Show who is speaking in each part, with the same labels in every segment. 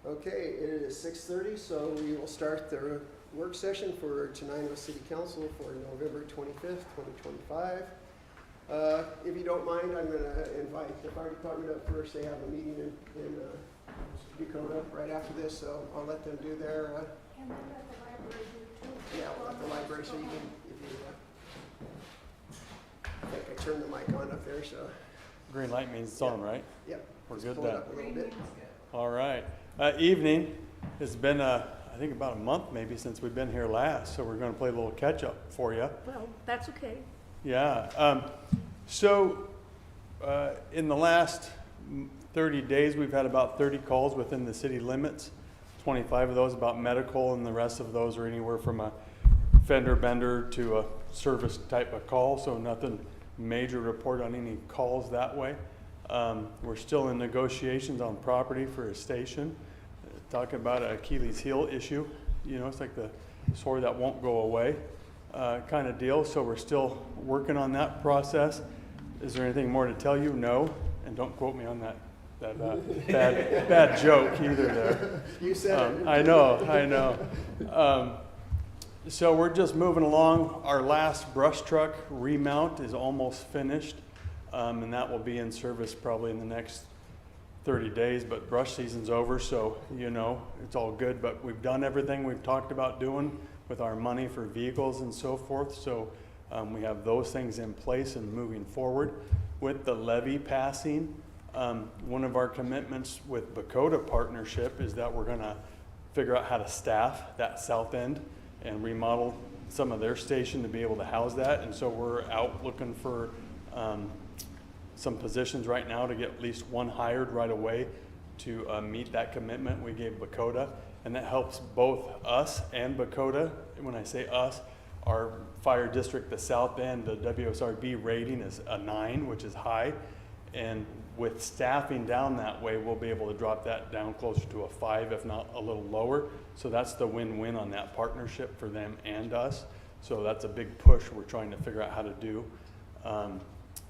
Speaker 1: Okay, it is 6:30, so we will start the work session for Tenino City Council for November 25th, 2025. If you don't mind, I'm going to invite the fire department up first. They have a meeting in Dakota right after this, so I'll let them do their...
Speaker 2: And then let the library do too.
Speaker 1: Yeah, we'll let the library, so you can... I think I turned the mic on up there, so...
Speaker 3: Green light means it's on, right?
Speaker 1: Yep.
Speaker 3: We're
Speaker 1: Just
Speaker 3: good
Speaker 1: pull it
Speaker 3: then.
Speaker 1: up a little bit.
Speaker 3: All right. Evening. It's been, I think, about a month maybe since we've been here last, so we're going to play a little catch-up for you.
Speaker 2: Well, that's okay.
Speaker 3: Yeah. In the last 30 days, we've had about 30 calls within the city limits. 25 of those about medical, and the rest of those are anywhere from a fender bender to a service type of call, so nothing major report on any calls that way. We're still in negotiations on property for a station. Talking about a Achilles heel issue. You know, it's like the sore that won't go away kind of deal. So we're still working on that process. Is there anything more to tell you? No. And don't quote me on that bad joke either there.
Speaker 1: You said it.
Speaker 3: I know. So we're just moving along. Our last brush truck remount is almost finished. And that will be in service probably in the next 30 days, but brush season's over, so you know, it's all good. But we've done everything we've talked about doing with our money for vehicles and so forth. So we have those things in place and moving forward. With the levy passing, one of our commitments with Dakota Partnership is that we're gonna figure out how to staff that south end and remodel some of their station to be able to house that. And so we're out looking for some positions right now to get at least one hired right away to meet that commitment we gave Dakota. And that helps both us and Dakota. When I say us, our fire district, the south end, the WSRB rating is a 9, which is high. And with staffing down that way, we'll be able to drop that down closer to a 5, if not a little lower. So that's the win-win on that partnership for them and us. So that's a big push we're trying to figure out how to do.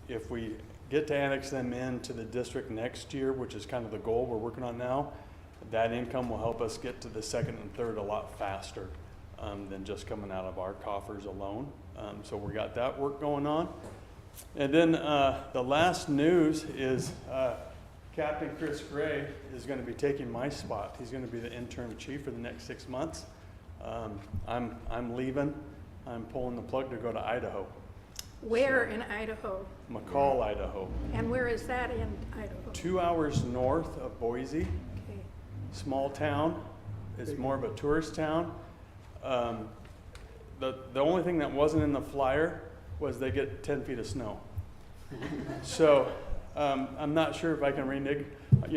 Speaker 3: If we get to annex them into the district next year, which is kind of the goal we're working on now, that income will help us get to the second and third a lot faster than just coming out of our coffers alone. So we got that work going on. And then the last news is Captain Chris Gray is going to be taking my spot. He's going to be the interim chief for the next 6 months. I'm leaving. I'm pulling the plug to go to Idaho.
Speaker 2: Where in Idaho?
Speaker 3: McCall, Idaho.
Speaker 2: And where is that in Idaho?
Speaker 3: 2 hours north of Boise.
Speaker 2: Okay.
Speaker 3: Small town. It's more of a tourist town. The only thing that wasn't in the flyer was they get 10 feet of snow. So I'm not sure if I can renege,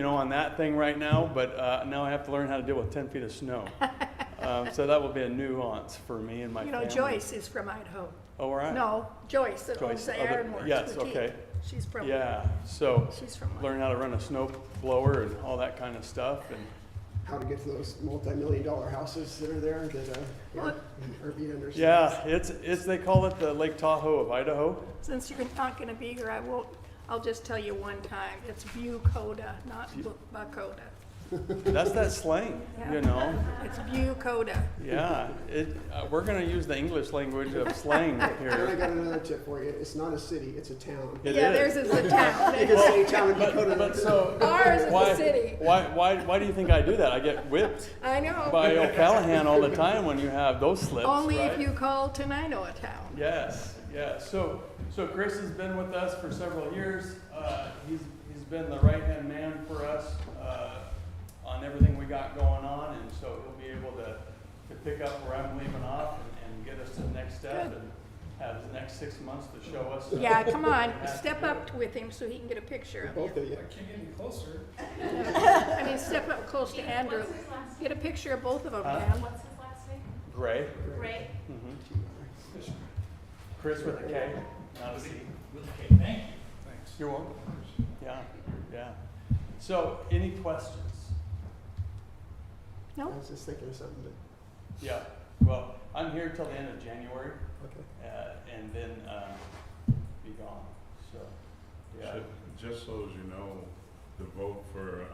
Speaker 3: on that thing right now, but now I have to learn how to deal with 10 feet of snow. So that will be a nuance for me and my family.
Speaker 2: Joyce is from Idaho.
Speaker 3: Oh, all right.
Speaker 2: No, Joyce that owns the Ironworks.
Speaker 3: Yes,
Speaker 2: boutique.
Speaker 3: okay.
Speaker 2: She's from.
Speaker 3: Yeah, so
Speaker 2: She's from.
Speaker 3: learn how to run a snow blower and all that kind of stuff. And
Speaker 1: How to get to those multi-million-dollar houses that are there that are being understood.
Speaker 3: yeah, it's they call it the Lake Tahoe of Idaho.
Speaker 2: Since you're not going to be here, I'll just tell you one time. It's Bucoda, not Bucoda.
Speaker 3: That's that slang,
Speaker 2: It's Bucoda.
Speaker 3: Yeah, we're going to use the English language of slang
Speaker 1: And I
Speaker 3: here.
Speaker 1: got another tip for you. It's not a city, it's a town.
Speaker 3: It
Speaker 2: Yeah,
Speaker 3: is.
Speaker 2: theirs is a town.
Speaker 1: You can say town in Dakota.
Speaker 3: But so
Speaker 2: Ours is a city.
Speaker 3: Why do you think I do that? I get whipped
Speaker 2: I know.
Speaker 3: by O'Callahan all the time when you have those slips.
Speaker 2: Only
Speaker 3: right?
Speaker 2: if you call Tenino a town.
Speaker 3: Yes, yeah. So Chris has been with us for several years. He's been the right-hand man for us on everything we got going on, and so he'll be able to pick up where I'm leaving off and get us to the next step.
Speaker 2: Good.
Speaker 3: And have the next 6 months to show us.
Speaker 2: Yeah, come on, step up with him so he can get a picture of
Speaker 1: Both of you.
Speaker 4: I can't get any closer.
Speaker 2: I mean, step up close to Andrew.
Speaker 5: What's his last
Speaker 2: Get a picture of both of them,
Speaker 3: Huh?
Speaker 2: Dan.
Speaker 5: What's his last name?
Speaker 3: Gray.
Speaker 5: Ray.
Speaker 3: Mm-hmm. Chris with a K, not a C.
Speaker 4: With a K. Thank you. Thanks.
Speaker 3: You're welcome. Yeah. So, any questions?
Speaker 1: I
Speaker 2: No?
Speaker 1: was just thinking of something, but,
Speaker 3: Yeah. Well, I'm here till the end of January,
Speaker 1: okay.
Speaker 3: and then be gone. So, yeah.
Speaker 6: Just so as you know, the vote for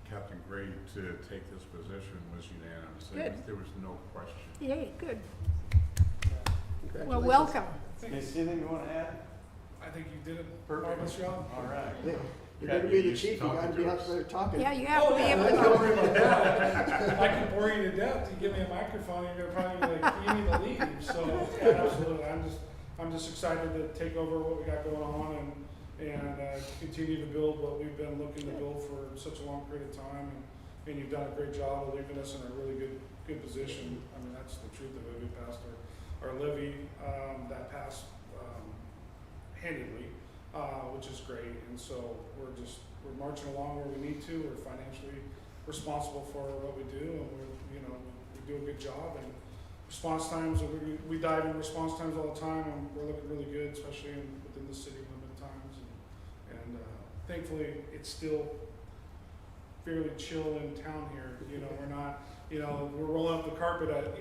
Speaker 6: Captain
Speaker 5: agreed to take this position was unanimous.
Speaker 2: Good.
Speaker 5: There was no question.
Speaker 2: Yay, good. Well,
Speaker 1: Congratulations.
Speaker 2: welcome.
Speaker 3: Stacy, anything you want to add?
Speaker 4: I think you did a
Speaker 3: Perfect.
Speaker 4: marvelous job.
Speaker 3: All right.
Speaker 1: Yeah. You're
Speaker 3: Okay,
Speaker 1: gonna be the
Speaker 5: you
Speaker 1: chief, you
Speaker 5: talking
Speaker 1: gotta
Speaker 5: to
Speaker 1: be out
Speaker 5: us.
Speaker 1: there talking.
Speaker 2: Yeah, you have to be able to
Speaker 4: Don't
Speaker 2: go.
Speaker 4: worry about that. I can bore you to death. You give me a microphone, you're gonna probably like, you need to leave. So, yeah, absolutely. I'm just excited to take over what we got going on and continue to build what we've been looking to build for such a long period of time. And you've done a great job of leaving us in a really good position. I mean, that's the truth of it. We passed our levy, that passed handedly, which is great. And so we're marching along where we need to. We're financially responsible for what we do, and we do a good job. And response times, we dive in response times all the time, and we're looking really good, especially within the city limit times. And thankfully, it's still fairly chill in town here. We're not, we're rolling up the carpet at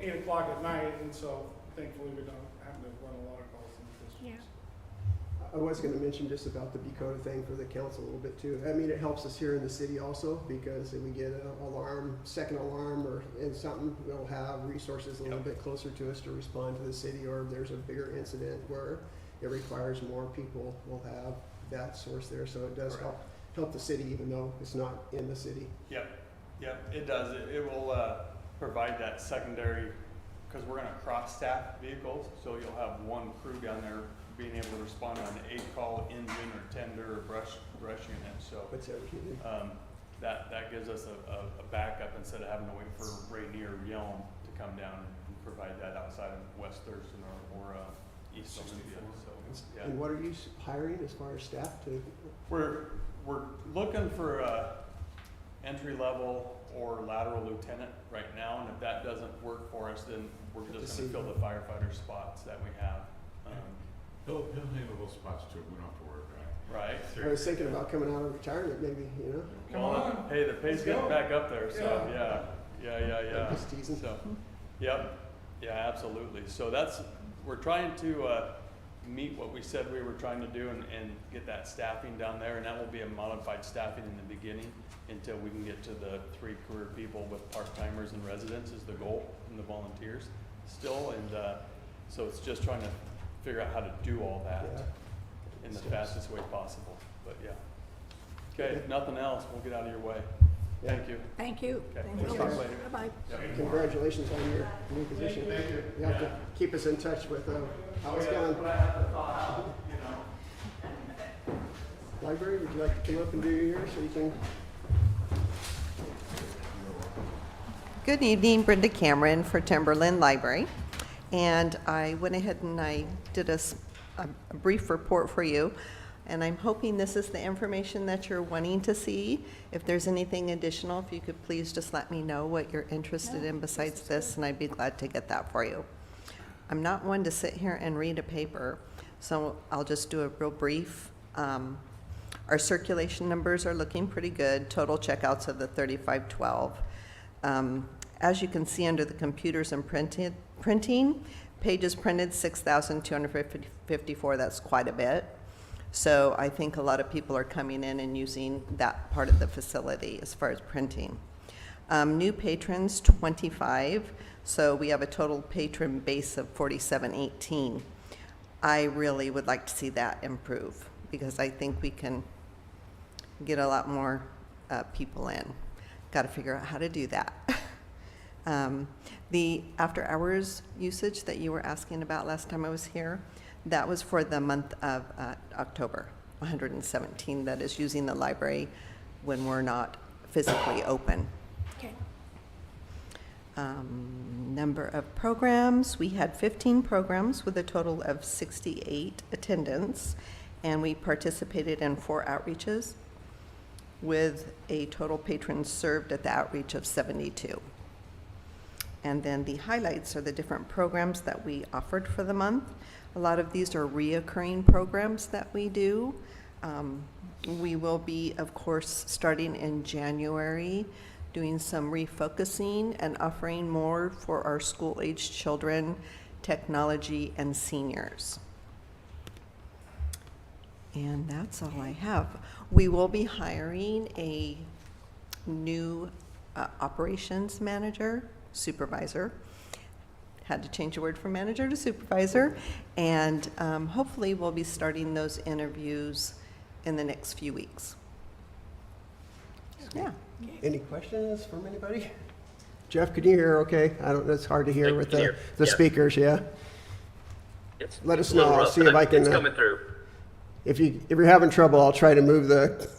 Speaker 4: 8 o'clock at night, and so thankfully we don't have to run a lot of calls in the district.
Speaker 2: Yeah.
Speaker 1: I was gonna mention just about the Dakota thing for the council a little bit too. I mean, it helps us here in the city also, because if we get an alarm, second alarm and something, we'll have resources a little bit closer to us to respond to the city, or if there's a bigger incident where it requires more people, we'll have that source there, so it does help the city even though it's not in the city.
Speaker 3: Yep, it does. It will provide that secondary, because we're going to cross-staff vehicles, so you'll have one crew down there being able to respond on an 8-call engine or tender or brush unit. So
Speaker 1: What's everything?
Speaker 3: that gives us a backup instead of having to wait for Rainier or Yelm to come down and provide that outside of West Thurston or East Olympia. So yeah.
Speaker 1: And what are you hiring as far as staff to?
Speaker 3: We're looking for entry level or lateral lieutenant right now, and if that doesn't work for us, then we're just going to fill the firefighter spots that we have.
Speaker 5: He'll handle those spots too. We don't have to worry about it.
Speaker 3: Right.
Speaker 1: I was thinking about coming out of retirement, maybe,
Speaker 4: Come
Speaker 3: Well,
Speaker 4: on.
Speaker 3: Hey, the pay's
Speaker 4: Let's
Speaker 3: getting
Speaker 4: go.
Speaker 3: back up there, so
Speaker 4: Yeah.
Speaker 3: yeah.
Speaker 1: Just teasing.
Speaker 3: So, yep, yeah, absolutely. So we're trying to meet what we said we were trying to do and get that staffing down there, and that will be a modified staffing in the beginning until we can get to the 3 career people with part-timers and residents is the goal, and the volunteers still. And so it's just trying to figure out how to do all that in the fastest way possible. But yeah. Okay, nothing else. We'll get out of your way. Thank you.
Speaker 2: Thank you.
Speaker 3: Okay.
Speaker 2: Thank you.
Speaker 3: Talk later.
Speaker 2: Bye-bye.
Speaker 3: Yep.
Speaker 1: Congratulations on your new position.
Speaker 4: Thank you.
Speaker 1: You have to keep us in touch with how it's going.
Speaker 3: But I have to thaw out,
Speaker 1: Library, would you like to come up and do yours so you can?
Speaker 6: Good evening, Brenda Cameron for Timberland Library. And I went ahead and I did a brief report for you. And I'm hoping this is the information that you're wanting to see. If there's anything additional, if you could please just let me know what you're interested in besides this, and I'd be glad to get that for you. I'm not one to sit here and read a paper, so I'll just do a real brief. Our circulation numbers are looking pretty good. Total checkouts of the 3512. As you can see under the computers and printing, pages printed 6,254. That's quite a bit. So I think a lot of people are coming in and using that part of the facility as far as printing. New patrons, 25. So we have a total patron base of 4718. I really would like to see that improve because I think we can get a lot more people in. Got to figure out how to do that. The after-hours usage that you were asking about last time I was here, that was for the month of October, 117 that is using the library when we're not physically open.
Speaker 2: Okay.
Speaker 6: Number of programs, we had 15 programs with a total of 68 attendants, and we participated in 4 outreaches with a total patrons served at the outreach of 72. And then the highlights are the different programs that we offered for the month. A lot of these are reoccurring programs that we do. We will be, of course, starting in January, doing some refocusing and offering more for our school-aged children, technology, and seniors. And that's all I have. We will be hiring a new operations manager, supervisor. Had to change the word from manager to supervisor. And hopefully we'll be starting those interviews in the next few weeks. Yeah.
Speaker 1: Any questions from anybody? Jeff, can you hear okay? I don't, it's hard to hear with
Speaker 7: Can
Speaker 1: the,
Speaker 7: hear.
Speaker 1: the
Speaker 7: Yeah.
Speaker 1: speakers, yeah?
Speaker 7: It's
Speaker 1: Let us
Speaker 7: a little
Speaker 1: know. I'll
Speaker 7: rough,
Speaker 1: see if
Speaker 7: but
Speaker 1: I can,
Speaker 7: It's coming through.
Speaker 1: If you're having trouble, I'll try to move the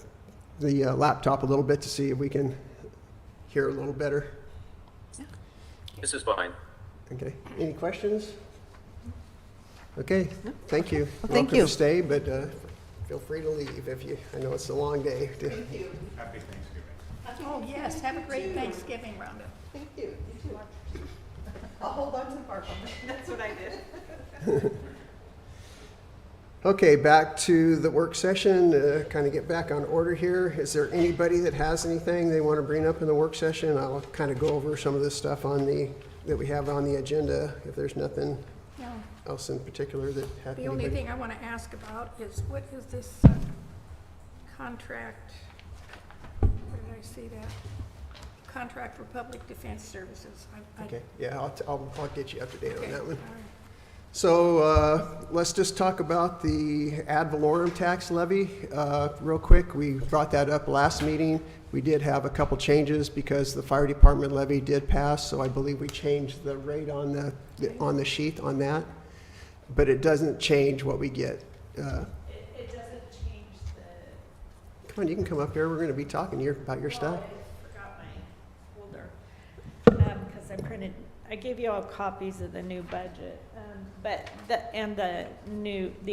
Speaker 1: laptop a little bit to see if we can hear a little better.
Speaker 7: This is fine.
Speaker 1: Okay, any questions? Okay, thank you.
Speaker 6: Well, thank
Speaker 1: Welcome
Speaker 6: you.
Speaker 1: to stay, but feel free to leave if you, I know it's a long day.
Speaker 5: Happy Thanksgiving.
Speaker 2: Oh, yes, have a great Thanksgiving, Rhonda.
Speaker 6: Thank you. You too. I'll hold on to the Barbara. That's what I did.
Speaker 1: Okay, back to the work session, kind of get back on order here. Is there anybody that has anything they want to bring up in the work session? I'll kind of go over some of this stuff that we have on the agenda, if there's nothing
Speaker 2: No,
Speaker 1: else in particular that have
Speaker 2: the only
Speaker 1: anybody.
Speaker 2: thing I want to ask about is what is this contract? Where did I see that? Contract for Public Defense Services.
Speaker 1: Okay, yeah, I'll get you up to date on
Speaker 2: Okay,
Speaker 1: that
Speaker 2: all
Speaker 1: one.
Speaker 2: right.
Speaker 1: So let's just talk about the ad valorem tax levy real quick. We brought that up last meeting. We did have a couple changes because the fire department levy did pass, so I believe we changed the rate on the sheet on that. But it doesn't change what we get.
Speaker 8: It doesn't change the.
Speaker 1: Come on, you can come up here. We're going to be talking here about your stuff.
Speaker 8: I forgot my folder, because I gave you all copies of the new budget, but the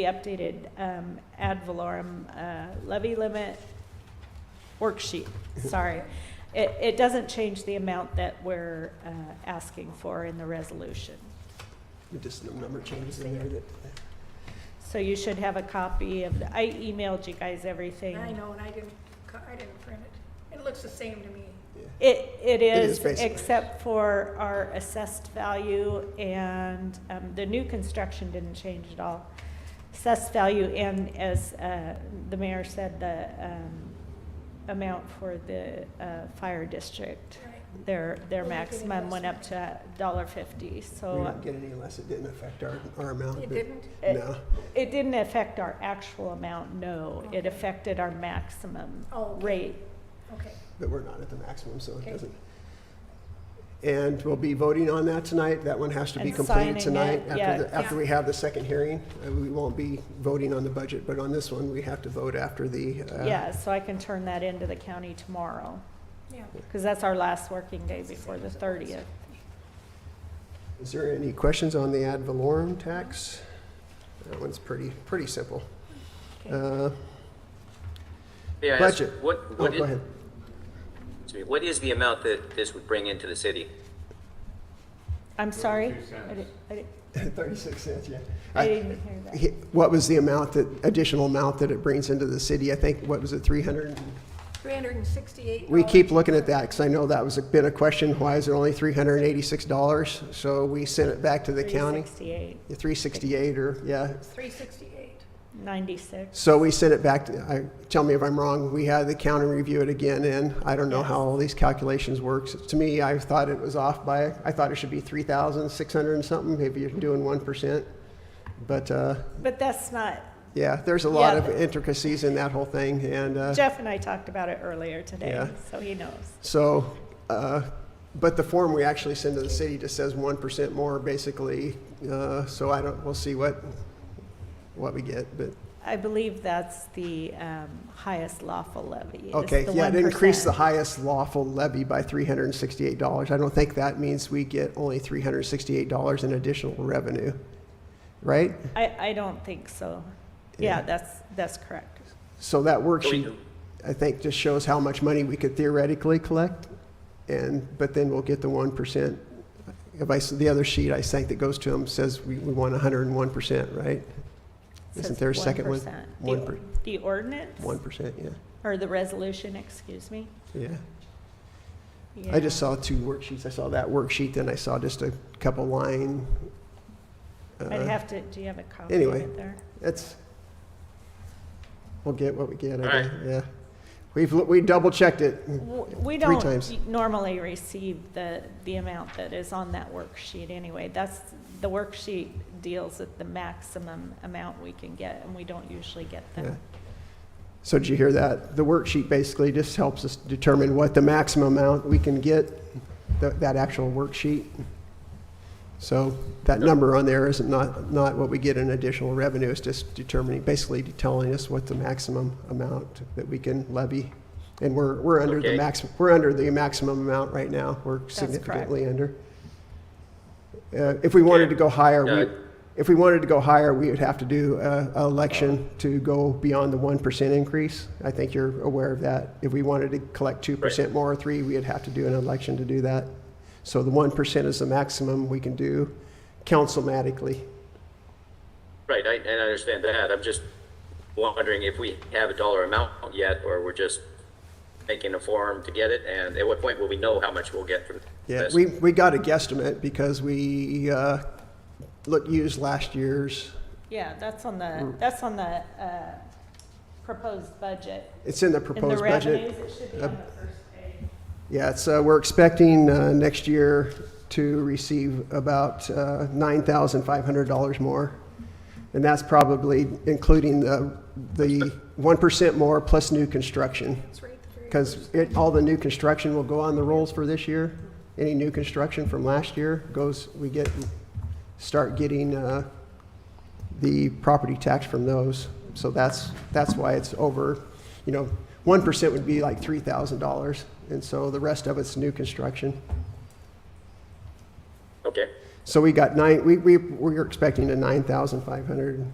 Speaker 8: updated ad valorem levy limit worksheet, sorry. It doesn't change the amount that we're asking for in the resolution.
Speaker 1: Just some number changes in there that.
Speaker 8: So you should have a copy of I emailed you guys everything.
Speaker 2: I know, and I didn't print it. It looks the same to me.
Speaker 8: It
Speaker 1: is
Speaker 8: is,
Speaker 1: basically.
Speaker 8: except for our assessed value, and the new construction didn't change at all. Assessed value, and as the mayor said, the amount for the fire district,
Speaker 2: Right.
Speaker 8: their
Speaker 2: We're
Speaker 8: maximum went up to $1.50.
Speaker 1: We
Speaker 8: So
Speaker 1: didn't get any unless it didn't affect our amount.
Speaker 2: It
Speaker 1: but
Speaker 2: didn't?
Speaker 1: No.
Speaker 8: it didn't affect our actual amount, no. It
Speaker 2: Okay.
Speaker 8: affected our maximum
Speaker 2: Oh, okay.
Speaker 8: rate.
Speaker 2: Okay.
Speaker 1: But we're not at the maximum, so it
Speaker 2: Okay.
Speaker 1: doesn't. And we'll be voting on that tonight. That one has to be
Speaker 8: And
Speaker 1: completed
Speaker 8: signing
Speaker 1: tonight
Speaker 8: it, yeah.
Speaker 1: after we have the second hearing. We won't be voting on the budget, but on this one, we have to vote after the.
Speaker 8: Yeah, so I can turn that into the county tomorrow,
Speaker 2: Yeah.
Speaker 8: because that's our last working day before the 30th.
Speaker 1: Is there any questions on the ad valorem tax? That one's pretty simple.
Speaker 2: Okay.
Speaker 7: May I ask,
Speaker 1: Budget.
Speaker 7: what
Speaker 1: Oh,
Speaker 7: is-
Speaker 1: go ahead.
Speaker 7: excuse me, what is the amount that this would bring into the city?
Speaker 8: I'm sorry?
Speaker 5: 32 cents.
Speaker 8: I didn't
Speaker 1: 36 cents, yeah.
Speaker 8: I didn't hear that.
Speaker 1: What was the additional amount that it brings into the city? I think, what was it, 300?
Speaker 2: $368.
Speaker 1: We keep looking at that because I know that was been a question. Why is it only $386? So we sent it back to the county.
Speaker 8: 368,
Speaker 1: The 368 or, yeah.
Speaker 2: $368.
Speaker 8: 96.
Speaker 1: So we sent it back to, tell me if I'm wrong, we had the county review it again, and I don't know how all these calculations work. To me, I thought it was off by, I thought it should be 3,600 and something, maybe you're doing 1%. But,
Speaker 8: But that's not,
Speaker 1: yeah, there's a lot
Speaker 8: Yeah.
Speaker 1: of intricacies in that whole thing, and,
Speaker 8: Jeff and I talked about it earlier today,
Speaker 1: Yeah.
Speaker 8: so he knows.
Speaker 1: so, but the form we actually send to the city just says 1% more, basically, so we'll see what we get, but,
Speaker 8: I believe that's the highest lawful levy. is
Speaker 1: okay,
Speaker 8: the
Speaker 1: yeah, it increased the
Speaker 8: 1%.
Speaker 1: highest lawful levy by $368. I don't think that means we get only $368 in additional revenue, right?
Speaker 8: I don't think so.
Speaker 1: Yeah.
Speaker 8: Yeah, that's correct.
Speaker 1: So that worksheet,
Speaker 7: do-
Speaker 1: I think, just shows how much money we could theoretically collect, but then we'll get the 1%. The other sheet I think that goes to them says we want 101%, right? Isn't
Speaker 8: Says
Speaker 1: there a second one?
Speaker 8: 1%.
Speaker 1: 1%,
Speaker 8: The ordinance?
Speaker 1: 1%, yeah,
Speaker 8: Or the resolution, excuse me?
Speaker 1: yeah. I
Speaker 8: Yeah.
Speaker 1: just saw two worksheets. I saw that worksheet, then I saw just a couple line.
Speaker 8: I'd have to, do you have a copy of
Speaker 1: anyway.
Speaker 8: it there?
Speaker 1: We'll get what we get, I
Speaker 7: All right.
Speaker 1: guess, yeah. We double checked it.
Speaker 8: We
Speaker 1: 3
Speaker 8: don't
Speaker 1: times.
Speaker 8: normally receive the amount that is on that worksheet anyway. The worksheet deals with the maximum amount we can get, and we don't usually get
Speaker 1: Yeah.
Speaker 8: them.
Speaker 1: So did you hear that? The worksheet basically just helps us determine what the maximum amount we can get, that actual worksheet. So that number on there isn't not what we get in additional revenue, it's just determining, basically telling us what the maximum amount that we can levy. And we're under the maximum amount right now, we're significantly under. If we wanted to go higher, we would have to do an election to go beyond the 1% increase. I think you're aware of that. If we wanted to collect 2% more or 3%, we'd have to do an election to do that. So the 1% is the maximum we can do councilmatically.
Speaker 7: Right, and I understand that. I'm just wondering if we have a dollar amount yet, or we're just making a form to get it, and at what point will we know how much we'll get from
Speaker 1: Yeah,
Speaker 7: this?
Speaker 1: we got a guesstimate because we used last year's.
Speaker 8: Yeah, that's on the proposed budget.
Speaker 1: It's in the
Speaker 8: In the
Speaker 1: proposed budget.
Speaker 8: revenues, it should be on the first page.
Speaker 1: Yeah, it's, we're expecting next year to receive about $9,500 more. And that's probably including the 1% more plus new construction.
Speaker 2: It's right at the very
Speaker 1: Because
Speaker 2: first.
Speaker 1: all the new construction will go on the rolls for this year. Any new construction from last year start getting the property tax from those. So that's why it's over, 1% would be like $3,000. And so the rest of it's new construction.
Speaker 7: Okay,
Speaker 1: So we got we're expecting a 9,500,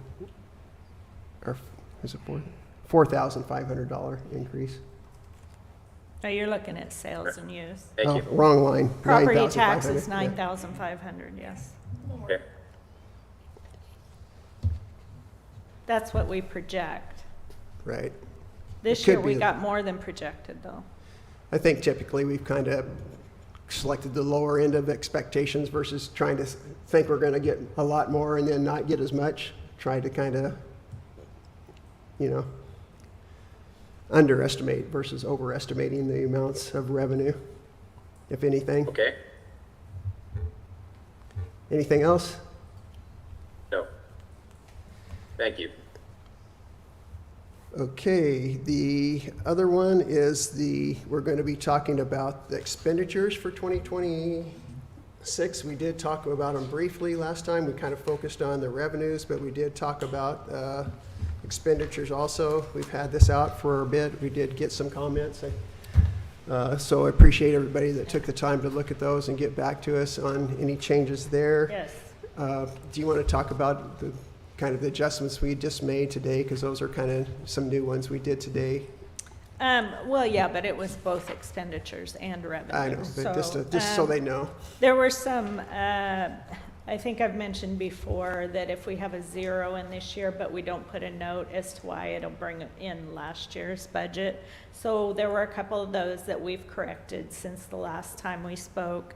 Speaker 1: or is it $4,500 increase.
Speaker 8: Oh, you're looking at sales and use.
Speaker 7: thank you.
Speaker 1: Wrong line.
Speaker 8: Property
Speaker 1: 9,500,
Speaker 8: tax is
Speaker 1: yeah.
Speaker 8: 9,500, yes.
Speaker 7: Okay,
Speaker 8: That's what we project.
Speaker 1: Right.
Speaker 8: This
Speaker 1: It could
Speaker 8: year, we
Speaker 1: be-
Speaker 8: got more than projected, though.
Speaker 1: I think typically we've kind of selected the lower end of expectations versus trying to think we're going to get a lot more and then not get as much. Try to kind of, underestimate versus overestimating the amounts of revenue, if anything.
Speaker 7: okay,
Speaker 1: Anything else?
Speaker 7: no. Thank you.
Speaker 1: Okay, the other one is we're going to be talking about the expenditures for 2026. We did talk about them briefly last time. We kind of focused on the revenues, but we did talk about expenditures also. We've had this out for a bit. We did get some comments. So I appreciate everybody that took the time to look at those and get back to us on any changes there.
Speaker 8: Yes.
Speaker 1: Do you want to talk about the kind of the adjustments we just made today? Because those are kind of some new ones we did today.
Speaker 8: Well, yeah, but it was both expenditures and revenue.
Speaker 1: I know, but just so they know.
Speaker 8: There were some, I think I've mentioned before that if we have a 0 in this year, but we don't put a note as to why, it'll bring in last year's budget. So there were a couple of those that we've corrected since the last time we spoke.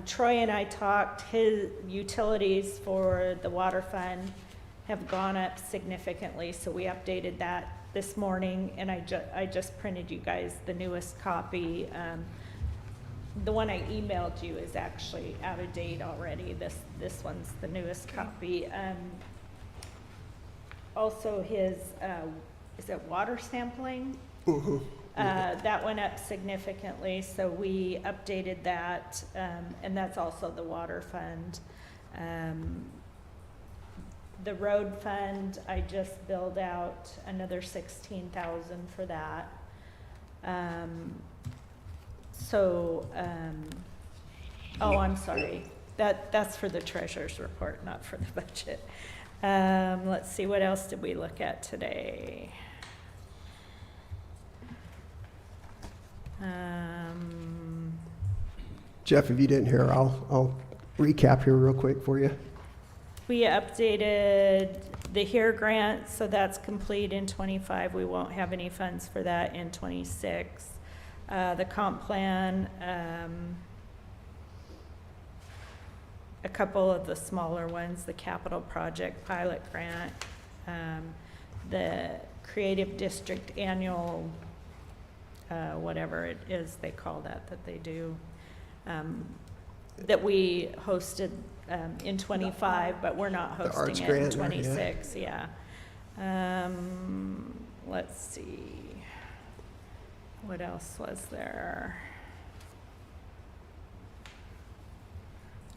Speaker 8: Troy and I talked, his utilities for the water fund have gone up significantly, so we updated that this morning, and I just printed you guys the newest copy. The one I emailed you is actually out of date already. This one's the newest copy. Also his, is it water sampling? That went up significantly, so we updated that, and that's also the water fund. The road fund, I just billed out another 16,000 for that. Oh, I'm sorry. That's for the treasurer's report, not for the budget. Let's see, what else did we look at today?
Speaker 1: Jeff, if you didn't hear, I'll recap here real quick for you.
Speaker 8: We updated the HERE grant, so that's complete in 25. We won't have any funds for that in 26. The comp plan, a couple of the smaller ones, the capital project pilot grant, the creative district annual whatever it is they call that they do, that we hosted in 25, but we're not
Speaker 1: The arts
Speaker 8: hosting it in
Speaker 1: grant, or-
Speaker 8: 26, yeah. Let's see. What else was there?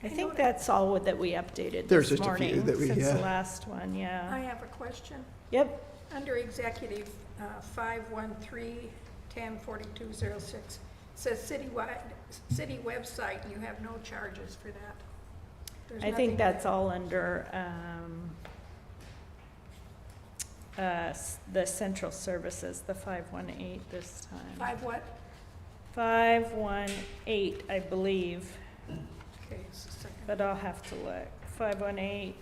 Speaker 8: I think that's all that we updated
Speaker 1: There's
Speaker 8: this
Speaker 1: just a few
Speaker 8: morning
Speaker 1: that we-
Speaker 8: since the
Speaker 1: yeah.
Speaker 8: last one,
Speaker 2: I
Speaker 8: yeah.
Speaker 2: have a question.
Speaker 8: Yep,
Speaker 2: Under executive, 513-104206, says city website, and you have no charges for that. There's
Speaker 8: I
Speaker 2: nothing
Speaker 8: think that's all under, the central services, the 518 this time.
Speaker 2: 5 what?
Speaker 8: 518, I believe,
Speaker 2: Okay, just a second.
Speaker 8: but I'll have to look. 518.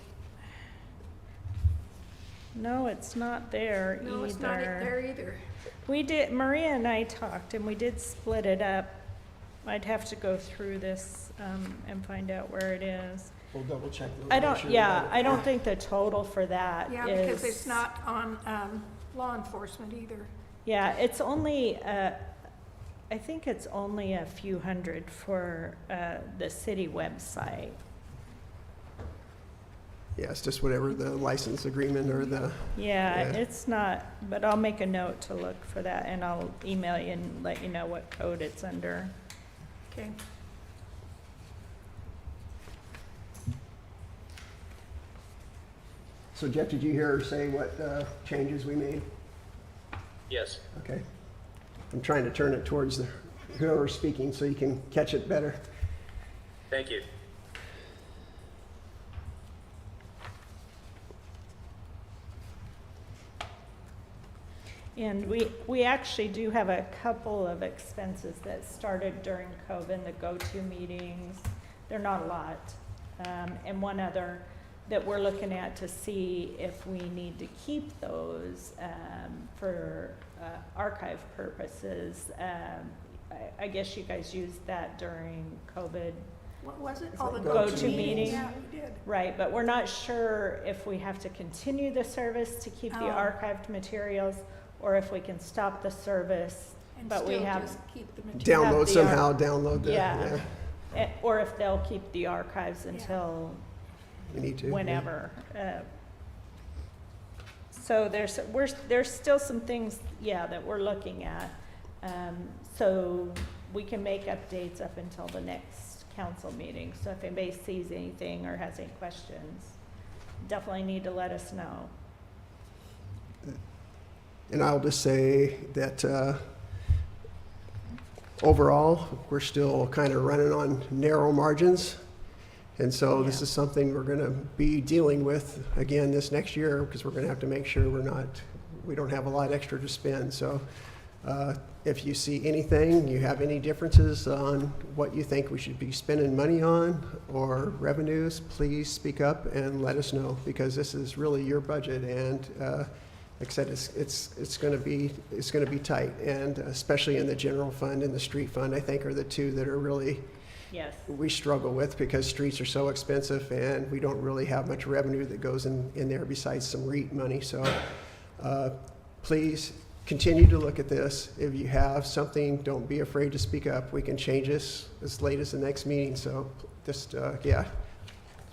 Speaker 8: No, it's not there either.
Speaker 2: No, it's not there either.
Speaker 8: We did, Maria and I talked, and we did split it up. I'd have to go through this, and find out where it is.
Speaker 1: We'll double check. those,
Speaker 8: I
Speaker 1: make
Speaker 8: don't,
Speaker 1: sure we
Speaker 8: yeah,
Speaker 1: got it.
Speaker 8: I don't think the total for that is.
Speaker 2: Yeah, because it's not on law enforcement either.
Speaker 8: Yeah, it's only, I think it's only a few hundred for, the city website.
Speaker 1: Yeah, it's just whatever the license agreement or the,
Speaker 8: Yeah,
Speaker 1: Yeah.
Speaker 8: it's not, but I'll make a note to look for that, and I'll email you and let you know what code it's under.
Speaker 2: Okay.
Speaker 1: so Jeff, did you hear her say what changes we made?
Speaker 7: Yes.
Speaker 1: Okay. I'm trying to turn it towards whoever's speaking so you can catch it better.
Speaker 7: Thank you.
Speaker 8: And we actually do have a couple of expenses that started during COVID, the go-to meetings. They're not a lot. And one other that we're looking at to see if we need to keep those for archive purposes. I guess you guys used that during COVID.
Speaker 2: What was it?
Speaker 1: Is
Speaker 2: Oh,
Speaker 1: it
Speaker 2: the
Speaker 1: go-to
Speaker 2: go-to meeting?
Speaker 8: meeting?
Speaker 2: Yeah, we did.
Speaker 8: Right, but we're not sure if we have to continue the service to keep the
Speaker 2: Oh.
Speaker 8: archived materials, or if we can stop the service,
Speaker 2: And
Speaker 8: but we
Speaker 2: still
Speaker 8: have,
Speaker 2: just keep the material.
Speaker 1: Download
Speaker 8: the
Speaker 1: somehow, download the,
Speaker 8: Yeah.
Speaker 1: yeah,
Speaker 8: or if they'll keep the archives until
Speaker 1: we need to. yeah.
Speaker 8: whenever. So there's still some things, yeah, that we're looking at. So we can make updates up until the next council meeting. So if anybody sees anything or has any questions, definitely need to let us know.
Speaker 1: And I'll just say that overall, we're still kind of running on narrow margins. And so this
Speaker 8: Yeah.
Speaker 1: is something we're going to be dealing with again this next year, because we're going to have to make sure we don't have a lot extra to spend. So if you see anything, you have any differences on what you think we should be spending money on or revenues, please speak up and let us know, because this is really your budget. And like I said, it's going to be tight, and especially in the general fund and the street fund, I think are the two that are really
Speaker 8: Yes.
Speaker 1: we struggle with, because streets are so expensive and we don't really have much revenue that goes in there besides some REIT money. So please continue to look at this. If you have something, don't be afraid to speak up. We can change this as late as the next meeting. So just,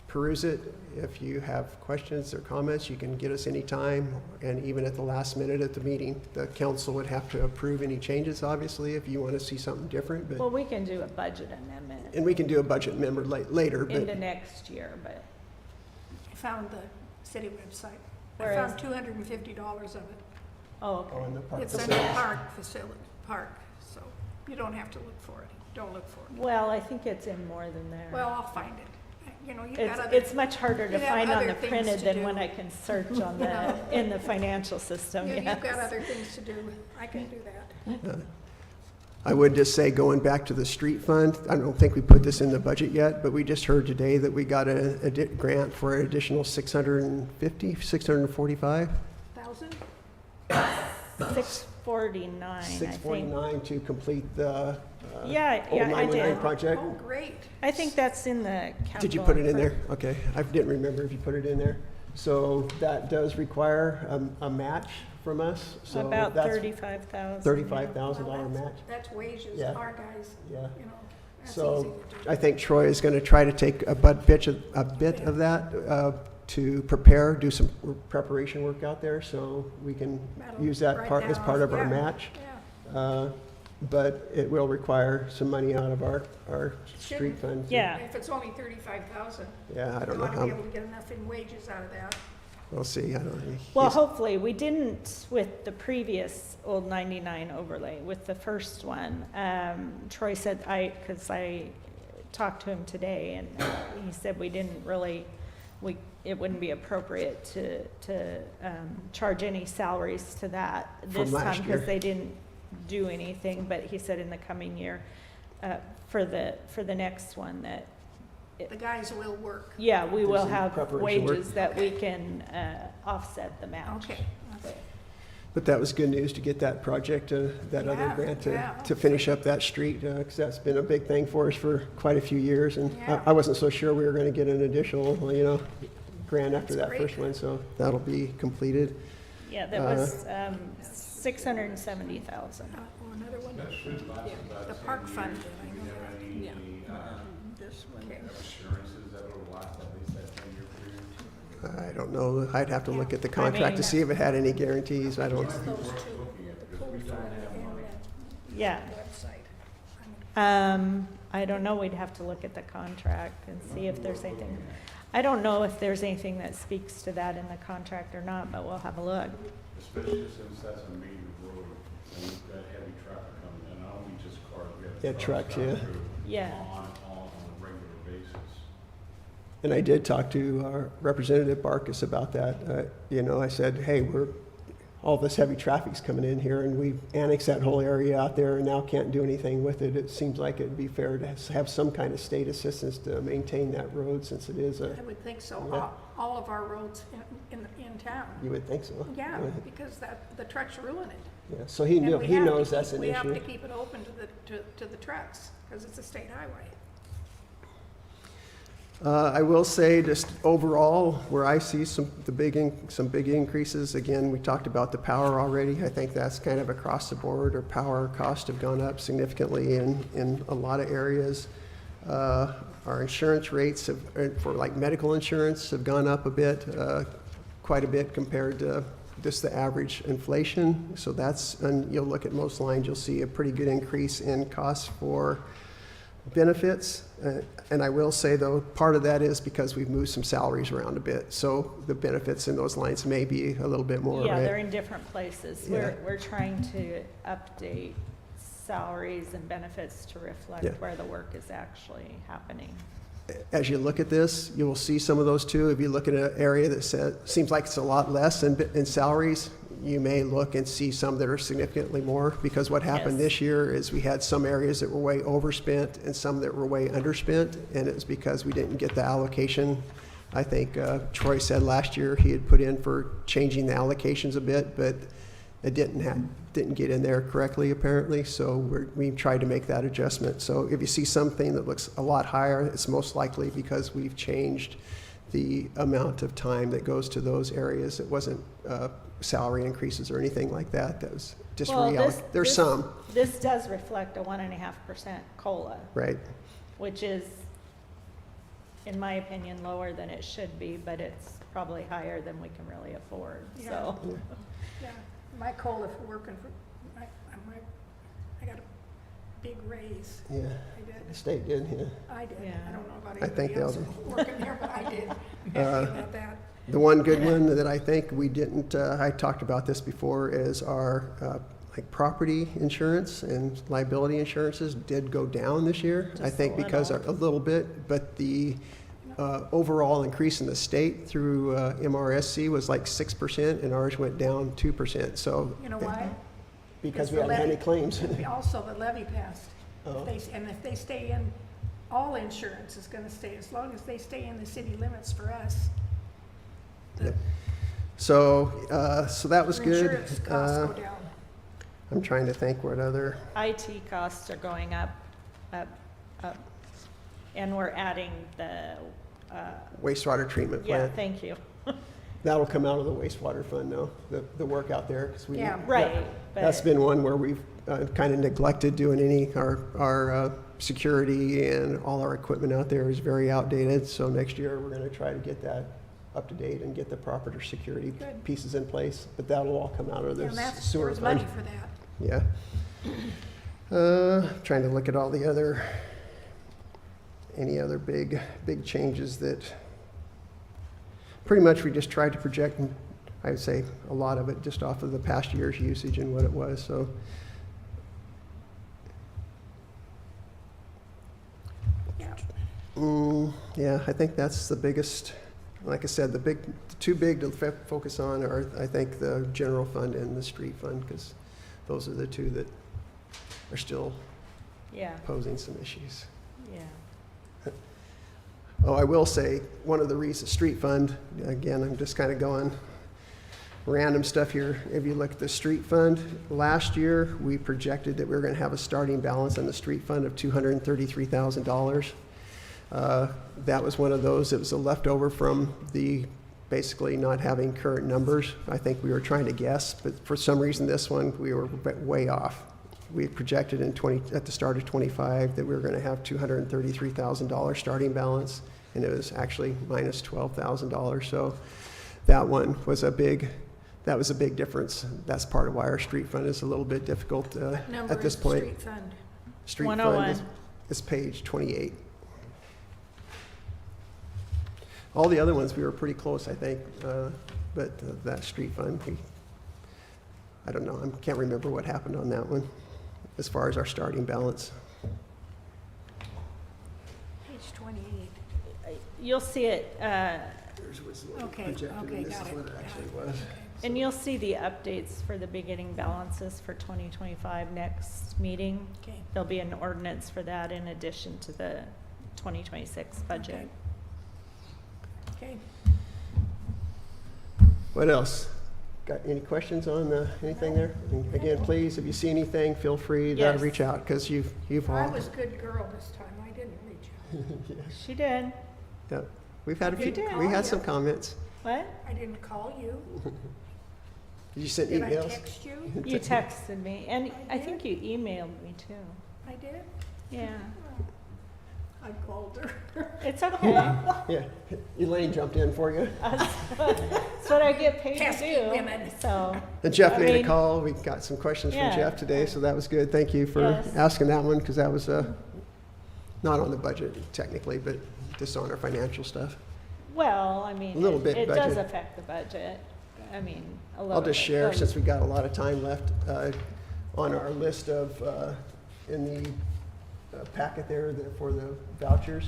Speaker 1: peruse it. If you have questions or comments, you can get us anytime, and even at the last minute at the meeting. The council would have to approve any changes, obviously, if you want to see something different.
Speaker 8: Well, we can do a budget amendment
Speaker 1: And we can do a budget amendment later,
Speaker 8: into
Speaker 1: but
Speaker 8: next year, but,
Speaker 2: I found the city website. I
Speaker 8: Where
Speaker 2: found
Speaker 8: is-
Speaker 2: $250 of it.
Speaker 8: oh, okay.
Speaker 1: on the park
Speaker 2: It's in the
Speaker 1: facility.
Speaker 2: park, so you don't have to look for it. Don't look for it.
Speaker 8: Well, I think it's in more than there.
Speaker 2: Well, I'll find it. You know, you've got
Speaker 8: It's,
Speaker 2: other.
Speaker 8: it's much harder to
Speaker 2: you have
Speaker 8: find on
Speaker 2: other
Speaker 8: the
Speaker 2: things
Speaker 8: printed
Speaker 2: to
Speaker 8: than
Speaker 2: do.
Speaker 8: when I can search on the, in the financial system,
Speaker 2: You've got
Speaker 8: yes.
Speaker 2: other things to do. I can do that.
Speaker 1: I would just say, going back to the street fund, I don't think we put this in the budget yet, but we just heard today that we got a grant for an additional 645?
Speaker 2: 1,000?
Speaker 8: 649, I think.
Speaker 1: 649 to complete the
Speaker 8: Yeah,
Speaker 1: Old
Speaker 8: yeah, I
Speaker 1: 99
Speaker 8: did.
Speaker 1: project.
Speaker 2: Oh, great.
Speaker 8: I think that's in the capital.
Speaker 1: Did you put it in there?
Speaker 8: improvement.
Speaker 1: Okay, I didn't remember if you put it in there. So that does require a match from us. So
Speaker 8: About
Speaker 1: that's
Speaker 8: $35,000.
Speaker 1: $35,000 match.
Speaker 2: That's wages,
Speaker 1: Yeah.
Speaker 2: our guys,
Speaker 1: Yeah.
Speaker 2: you know, that's easy
Speaker 1: So
Speaker 2: to do.
Speaker 1: I think Troy is going to try to take a bit of that to prepare, do some preparation work out there so we can
Speaker 2: That'll
Speaker 1: use that
Speaker 2: write
Speaker 1: part as
Speaker 2: down,
Speaker 1: part of our
Speaker 2: yeah,
Speaker 1: match.
Speaker 2: Yeah.
Speaker 1: But it will require some money out of our street
Speaker 2: Shouldn't.
Speaker 1: fund.
Speaker 8: Yeah.
Speaker 2: If it's only 35,000,
Speaker 1: Yeah, I don't
Speaker 2: you
Speaker 1: know
Speaker 2: ought to
Speaker 1: how,
Speaker 2: be able to get enough in wages out of that.
Speaker 1: we'll see. I don't know.
Speaker 8: Well,
Speaker 1: He's-
Speaker 8: hopefully, we didn't with the previous old 99 overlay, with the first one. Troy said, because I talked to him today, and he said we didn't really, it wouldn't be appropriate to charge any salaries to that
Speaker 1: From
Speaker 8: this
Speaker 1: last
Speaker 8: time,
Speaker 1: year.
Speaker 8: because they didn't do anything, but he said in the coming year, for the next one, that
Speaker 2: The guys will work.
Speaker 8: yeah, we
Speaker 1: There's
Speaker 8: will
Speaker 1: some
Speaker 8: have
Speaker 1: preparation work.
Speaker 8: wages that we can offset the match.
Speaker 2: Okay.
Speaker 1: But that was good news to get that project, that other
Speaker 2: Yeah,
Speaker 1: grant
Speaker 2: yeah.
Speaker 1: to finish up that street, because that's been a big thing for us for quite a few years. And
Speaker 2: Yeah.
Speaker 1: I wasn't so sure we were going to get an additional, grant after
Speaker 2: That's
Speaker 1: that
Speaker 2: great.
Speaker 1: first one, so that'll be completed.
Speaker 8: Yeah, that was 670,000.
Speaker 2: Another one?
Speaker 5: That should last
Speaker 2: Yeah,
Speaker 5: about
Speaker 2: the
Speaker 5: 10
Speaker 2: park
Speaker 5: years.
Speaker 2: fund,
Speaker 5: Do
Speaker 2: I
Speaker 5: you
Speaker 2: know
Speaker 5: have
Speaker 2: that.
Speaker 5: any,
Speaker 2: This one. Okay.
Speaker 5: assurances that it'll last at least that 10-year period?
Speaker 1: I don't know, I'd have to look at the
Speaker 8: I
Speaker 1: contract to
Speaker 8: mean-
Speaker 1: see if it had any guarantees. I don't,
Speaker 2: It's those two,
Speaker 5: Looking at,
Speaker 2: the
Speaker 5: because
Speaker 2: pool
Speaker 5: we don't
Speaker 2: fund
Speaker 5: have
Speaker 2: and
Speaker 5: money.
Speaker 8: Yeah.
Speaker 2: that website.
Speaker 8: I don't know, we'd have to look at the contract and see if there's anything. I don't know if there's anything that speaks to that in the contract or not, but we'll have a look.
Speaker 5: Especially since that's a major road, and we've got heavy traffic coming, and not only just cars, we have.
Speaker 1: Yeah, trucks,
Speaker 5: coming
Speaker 1: yeah.
Speaker 5: through
Speaker 8: Yeah.
Speaker 5: On a regular basis.
Speaker 1: and I did talk to our Representative Barkus about that. I said, hey, all this heavy traffic's coming in here, and we annexed that whole area out there and now can't do anything with it. It seems like it'd be fair to have some kind of state assistance to maintain that road, since it is
Speaker 2: I would think so.
Speaker 1: Yeah.
Speaker 2: All of our roads in town.
Speaker 1: you would think so.
Speaker 2: Yeah, because the trucks ruin it.
Speaker 1: Yeah, so he
Speaker 2: And
Speaker 1: knew,
Speaker 2: we
Speaker 1: he
Speaker 2: have to
Speaker 1: knows that's
Speaker 2: keep-
Speaker 1: an
Speaker 2: We have
Speaker 1: issue.
Speaker 2: to keep it open to the trucks, because it's a state highway.
Speaker 1: I will say, just overall, where I see some big increases, again, we talked about the power already. I think that's kind of across the board. Our power costs have gone up significantly in a lot of areas. Our insurance rates for like medical insurance have gone up a bit, quite a bit compared to just the average inflation. So and you'll look at most lines, you'll see a pretty good increase in costs for benefits. And I will say, though, part of that is because we've moved some salaries around a bit. So the benefits in those lines may be a little bit more,
Speaker 8: Yeah,
Speaker 1: right?
Speaker 8: they're in different places.
Speaker 1: Yeah.
Speaker 8: We're trying to update salaries and benefits to reflect
Speaker 1: Yeah.
Speaker 8: where the work is actually happening.
Speaker 1: As you look at this, you will see some of those too. If you look at an area that seems like it's a lot less in salaries, you may look and see some that are significantly more, because what happened
Speaker 8: Yes.
Speaker 1: this year is we had some areas that were way overspent and some that were way underspent, and it was because we didn't get the allocation. I think Troy said last year he had put in for changing the allocations a bit, but it didn't get in there correctly apparently, so we tried to make that adjustment. So if you see something that looks a lot higher, it's most likely because we've changed the amount of time that goes to those areas. It wasn't salary increases or anything like that. That was just
Speaker 8: Well,
Speaker 1: there's some,
Speaker 8: This does reflect a 1.5% COLA,
Speaker 1: right?
Speaker 8: which is, in my opinion, lower than it should be, but it's probably higher than we can really afford, so.
Speaker 2: Yeah, my COLA for working for, I got a big raise.
Speaker 1: Yeah,
Speaker 2: I did.
Speaker 1: the state did, yeah.
Speaker 2: I did.
Speaker 8: Yeah.
Speaker 2: I don't know about
Speaker 1: I think
Speaker 2: anybody else
Speaker 1: they'll-
Speaker 2: working there, but I did. Happy about that.
Speaker 1: The one good one that I think we didn't, I talked about this before, is our like property insurance and liability insurances did go down this year. I
Speaker 8: Just
Speaker 1: think
Speaker 8: a
Speaker 1: because
Speaker 8: little.
Speaker 1: a little bit, but the overall increase in the state through MRSC was like 6%, and ours went down 2%. So
Speaker 2: You know why?
Speaker 1: because
Speaker 2: Because
Speaker 1: we
Speaker 2: the
Speaker 1: hadn't had any
Speaker 2: levy-
Speaker 1: claims.
Speaker 2: Also, the levy passed.
Speaker 1: Oh.
Speaker 2: If they stay in, all insurance is gonna stay, as long as they stay in the city limits for us.
Speaker 1: Yep. So that was
Speaker 2: Our
Speaker 1: good.
Speaker 2: Insurance costs go down.
Speaker 1: I'm trying to think what other.
Speaker 8: IT costs are going up. And we're adding the,
Speaker 1: Wastewater treatment
Speaker 8: yeah,
Speaker 1: plant.
Speaker 8: thank you.
Speaker 1: That'll come out of the wastewater fund, though, the work out there. 'Cause we,
Speaker 2: Yeah.
Speaker 8: Right,
Speaker 1: That's
Speaker 8: but,
Speaker 1: been one where we've kind of neglected doing our security, and all our equipment out there is very outdated. So next year, we're going to try to get that up to date and get the proper security
Speaker 2: Good.
Speaker 1: pieces in place. But that'll all come out of the
Speaker 2: And that's,
Speaker 1: sewer
Speaker 2: there's
Speaker 1: fund.
Speaker 2: money for that.
Speaker 1: Yeah. Trying to look at all the any other big changes that, pretty much we just tried to project, I would say, a lot of it just off of the past year's usage and what it was, so.
Speaker 2: Yeah.
Speaker 1: Yeah, I think that's the biggest, like I said, the two big to focus on are, I think, the general fund and the street fund, because those are the two that are still
Speaker 8: yeah,
Speaker 1: posing some issues.
Speaker 8: yeah.
Speaker 1: Oh, I will say, one of the reasons, street fund, again, I'm just kind of going random stuff here. If you look at the street fund, last year, we projected that we were going to have a starting balance on the street fund of $233,000. That was one of those, it was a leftover from the basically not having current numbers. I think we were trying to guess, but for some reason, this one, we were way off. We projected at the start of 25 that we were going to have $233,000 starting balance, and it was actually minus $12,000. So that one was a big difference. That's part of why our street fund is a little bit difficult
Speaker 2: What number
Speaker 1: at this
Speaker 2: is the
Speaker 1: point.
Speaker 2: street fund?
Speaker 1: Street
Speaker 8: 101.
Speaker 1: fund is page 28. All the other ones, we were pretty close, I think, but that street fund, I don't know, I can't remember what happened on that one as far as our starting balance.
Speaker 2: Page 28.
Speaker 8: You'll see it,
Speaker 1: Yours was
Speaker 2: Okay,
Speaker 1: projected,
Speaker 2: okay,
Speaker 1: and this
Speaker 2: got
Speaker 1: is
Speaker 2: it,
Speaker 1: what it
Speaker 2: got
Speaker 1: actually
Speaker 2: it.
Speaker 1: was.
Speaker 8: and you'll see the updates for the beginning balances for 2025 next meeting.
Speaker 2: Okay.
Speaker 8: There'll be an ordinance for that in addition to the 2026 budget.
Speaker 2: Okay.
Speaker 1: What else? Got any questions on anything there? And again, please, if you see anything, feel free to
Speaker 8: Yes.
Speaker 1: reach out, because you've
Speaker 2: I
Speaker 1: all,
Speaker 2: was a good girl this time. I didn't reach out.
Speaker 8: She did.
Speaker 1: yeah, we've had a
Speaker 2: You
Speaker 1: few,
Speaker 2: did.
Speaker 1: we had some comments.
Speaker 8: What?
Speaker 2: I didn't call you.
Speaker 1: Did you send
Speaker 2: Did I
Speaker 1: emails?
Speaker 2: text you?
Speaker 8: You texted me, and
Speaker 2: I
Speaker 8: I think you emailed me too.
Speaker 2: I did?
Speaker 8: Yeah,
Speaker 2: I called her.
Speaker 8: it's okay.
Speaker 1: Yeah, Elaine jumped in for you.
Speaker 8: That's what I get paid to
Speaker 2: Pesky
Speaker 8: do.
Speaker 2: women.
Speaker 8: So,
Speaker 1: And Jeff
Speaker 8: I
Speaker 1: made a
Speaker 8: mean-
Speaker 1: call. We got some questions from
Speaker 8: Yeah.
Speaker 1: Jeff today, so that was good. Thank you for
Speaker 8: Yes.
Speaker 1: asking that one, because that was not on the budget technically, but just on our financial stuff.
Speaker 8: well, I mean,
Speaker 1: A little bit
Speaker 8: it does
Speaker 1: budget.
Speaker 8: affect the budget. I mean, a little
Speaker 1: I'll just
Speaker 8: bit
Speaker 1: share,
Speaker 8: goes-
Speaker 1: since we got a lot of time left, on our list of, in the packet there for the vouchers.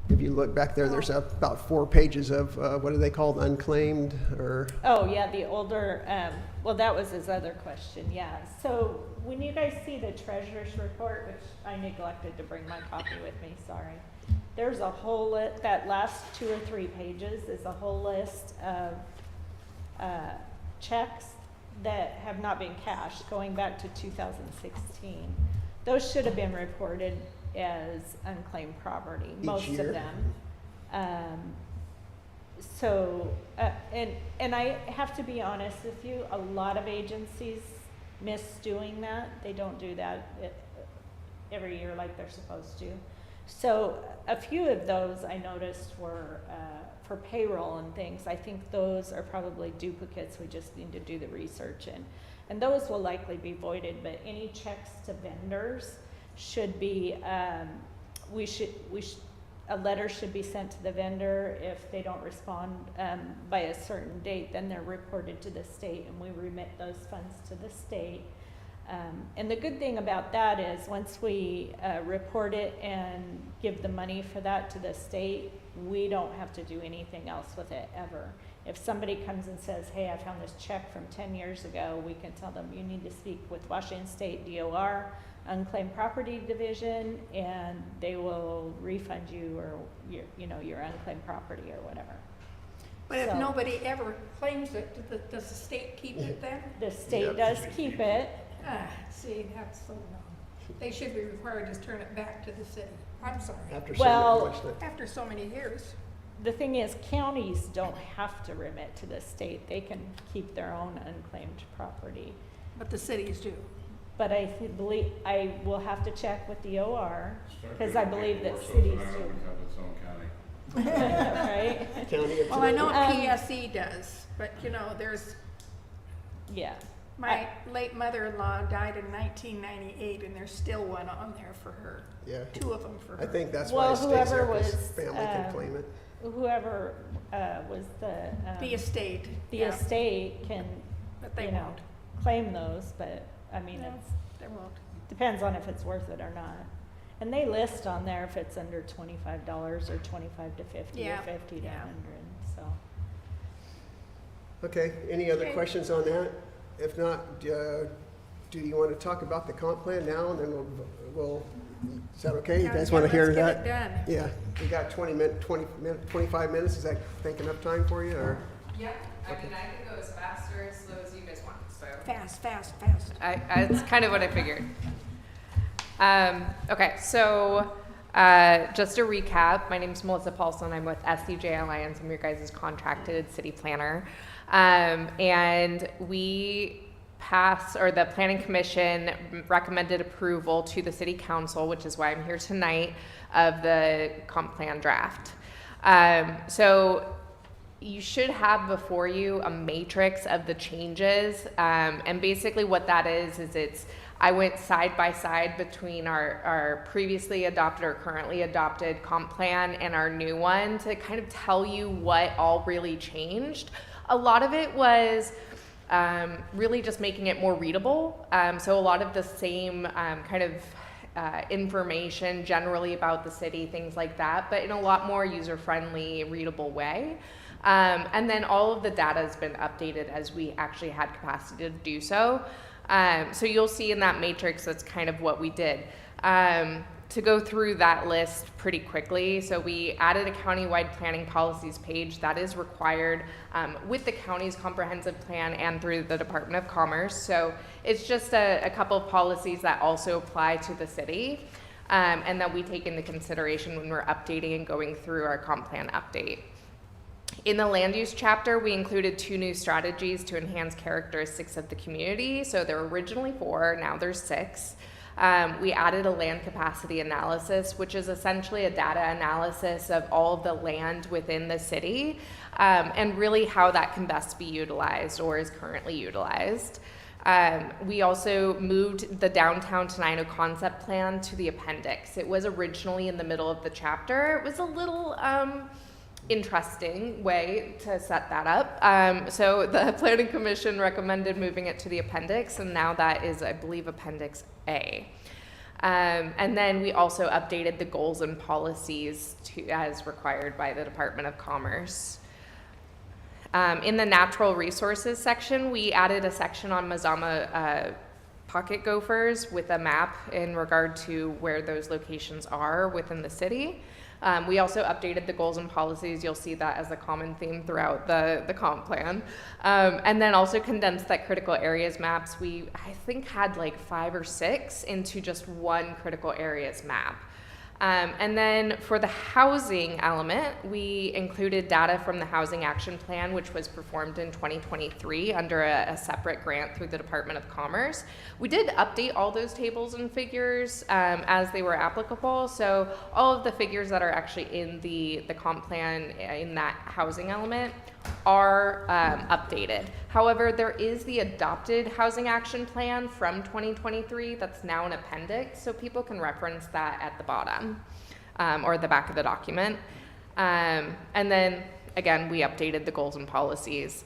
Speaker 1: If you look back there, there's about 4 pages of, what are they called, unclaimed, or,
Speaker 8: Oh, yeah, the older, well, that was his other question, yeah. So when you guys see the treasurer's report, which I neglected to bring my copy with me, sorry. There's a whole that last 2 or 3 pages is a whole list of checks that have not been cashed going back to 2016. Those should have been reported as unclaimed property,
Speaker 1: Each
Speaker 8: most
Speaker 1: year?
Speaker 8: of them. And I have to be honest with you, a lot of agencies miss doing that. They don't do that every year like they're supposed to. So a few of those I noticed were for payroll and things. I think those are probably duplicates. We just need to do the research in. And those will likely be voided, but any checks to vendors should be, a letter should be sent to the vendor. If they don't respond by a certain date, then they're reported to the state, and we remit those funds to the state. And the good thing about that is once we report it and give the money for that to the state, we don't have to do anything else with it ever. If somebody comes and says, hey, I found this check from 10 years ago, we can tell them you need to speak with Washington State DOR, Unclaimed Property Division, and they will refund you or your unclaimed property or whatever.
Speaker 2: But if
Speaker 8: So-
Speaker 2: nobody ever claims it, does the state keep it then?
Speaker 8: The state
Speaker 1: Yep.
Speaker 8: does keep it.
Speaker 2: See, that's so wrong. They should be required to turn it back to the city. I'm sorry.
Speaker 1: after
Speaker 8: Well-
Speaker 1: so much.
Speaker 2: After so many years.
Speaker 8: the thing is, counties don't have to remit to the state. They can keep their own unclaimed property.
Speaker 2: But the cities do.
Speaker 8: But believe, I will have to check with the OR,
Speaker 5: Start
Speaker 8: because
Speaker 5: doing
Speaker 8: I believe that
Speaker 5: paperwork so
Speaker 8: cities
Speaker 5: Tenino
Speaker 8: do.
Speaker 5: becomes its own county.
Speaker 8: Right?
Speaker 1: County of
Speaker 2: Well, I know
Speaker 1: Tenino.
Speaker 2: PSE does, but you know, there's,
Speaker 8: Yeah.
Speaker 2: my late mother-in-law died in 1998 and there's still one on there for her.
Speaker 1: Yeah,
Speaker 2: 2 of them for her.
Speaker 1: I think that's
Speaker 8: Well,
Speaker 1: why it stays
Speaker 8: whoever
Speaker 1: there, 'cause
Speaker 8: was,
Speaker 1: family can claim it.
Speaker 8: Whoever was
Speaker 2: The estate.
Speaker 8: the
Speaker 2: yeah,
Speaker 8: estate can,
Speaker 2: But they
Speaker 8: you know,
Speaker 2: won't.
Speaker 8: claim those, but, I mean,
Speaker 2: No,
Speaker 8: it's,
Speaker 2: they won't.
Speaker 8: depends on if it's worth it or not. And they list on there if it's under $25 or 25 to 50
Speaker 2: Yeah,
Speaker 8: or 50 to
Speaker 2: yeah.
Speaker 8: 100, so.
Speaker 1: Okay, any other
Speaker 2: Okay.
Speaker 1: questions on that? If not, do you want to talk about the comp plan now, and then we'll, is that okay? You
Speaker 2: Yeah,
Speaker 1: guys
Speaker 2: yeah,
Speaker 1: want to hear
Speaker 2: let's
Speaker 1: that?
Speaker 2: get it done.
Speaker 1: Yeah, we got 25 minutes, is that think enough time for you, or?
Speaker 9: Yep, I mean, I can go as fast or as slow as you guys want, so.
Speaker 2: Fast.
Speaker 9: It's kind of what I figured. Okay, so just to recap, my name is Melissa Paulson. I'm with SCJ Alliance. I'm your guys' contracted city planner. And we passed, or the Planning Commission recommended approval to the City Council, which is why I'm here tonight, of the comp plan draft. So you should have before you a matrix of the changes. And basically what that is I went side by side between our previously adopted or currently adopted comp plan and our new one to kind of tell you what all really changed. A lot of it was really just making it more readable. So a lot of the same kind of information generally about the city, things like that, but in a lot more user-friendly, readable way. And then all of the data has been updated as we actually had capacity to do so. So you'll see in that matrix, that's kind of what we did. To go through that list pretty quickly, so we added a countywide planning policies page that is required with the county's comprehensive plan and through the Department of Commerce. So it's just a couple of policies that also apply to the city and that we take into consideration when we're updating and going through our comp plan update. In the land use chapter, we included 2 new strategies to enhance characteristics of the community. So there were originally 4, now there's 6. We added a land capacity analysis, which is essentially a data analysis of all of the land within the city and really how that can best be utilized or is currently utilized. We also moved the downtown Tenino concept plan to the appendix. It was originally in the middle of the chapter. It was a little interesting way to set that up. So the Planning Commission recommended moving it to the appendix, and now that is, I believe, Appendix A. And then we also updated the goals and policies as required by the Department of Commerce. In the natural resources section, we added a section on Mazama pocket gophers with a map in regard to where those locations are within the city. We also updated the goals and policies. You'll see that as a common theme throughout the comp plan. And then also condensed that critical areas maps. We, I think, had like 5 or 6 into just one critical areas map. And then for the housing element, we included data from the Housing Action Plan, which was performed in 2023 under a separate grant through the Department of Commerce. We did update all those tables and figures as they were applicable. So all of the figures that are actually in the comp plan in that housing element are updated. However, there is the adopted Housing Action Plan from 2023 that's now an appendix, so people can reference that at the bottom or the back of the document. And then, again, we updated the goals and policies.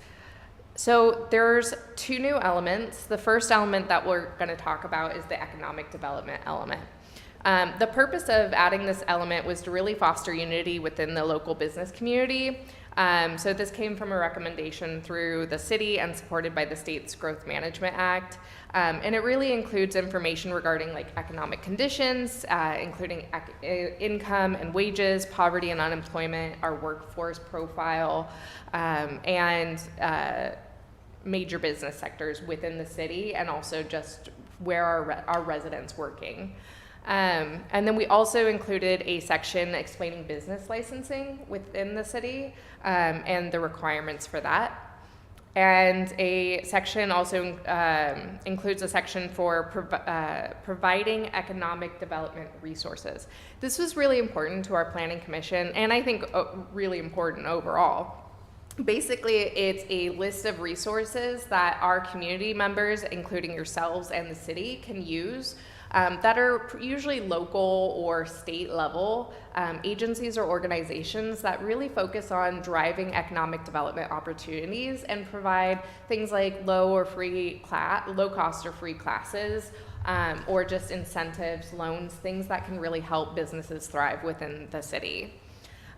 Speaker 9: So there's 2 new elements. The first element that we're going to talk about is the economic development element. The purpose of adding this element was to really foster unity within the local business community. So this came from a recommendation through the city and supported by the state's Growth Management Act. And it really includes information regarding like economic conditions, including income and wages, poverty and unemployment, our workforce profile, and major business sectors within the city, and also just where our residents working. And then we also included a section explaining business licensing within the city and the requirements for that. And a section also includes a section for providing economic development resources. This was really important to our planning commission, and I think really important overall. Basically, it's a list of resources that our community members, including yourselves and the city, can use that are usually local or state level agencies or organizations that really focus on driving economic development opportunities and provide things like low cost or free classes, or just incentives, loans, things that can really help businesses thrive within the city.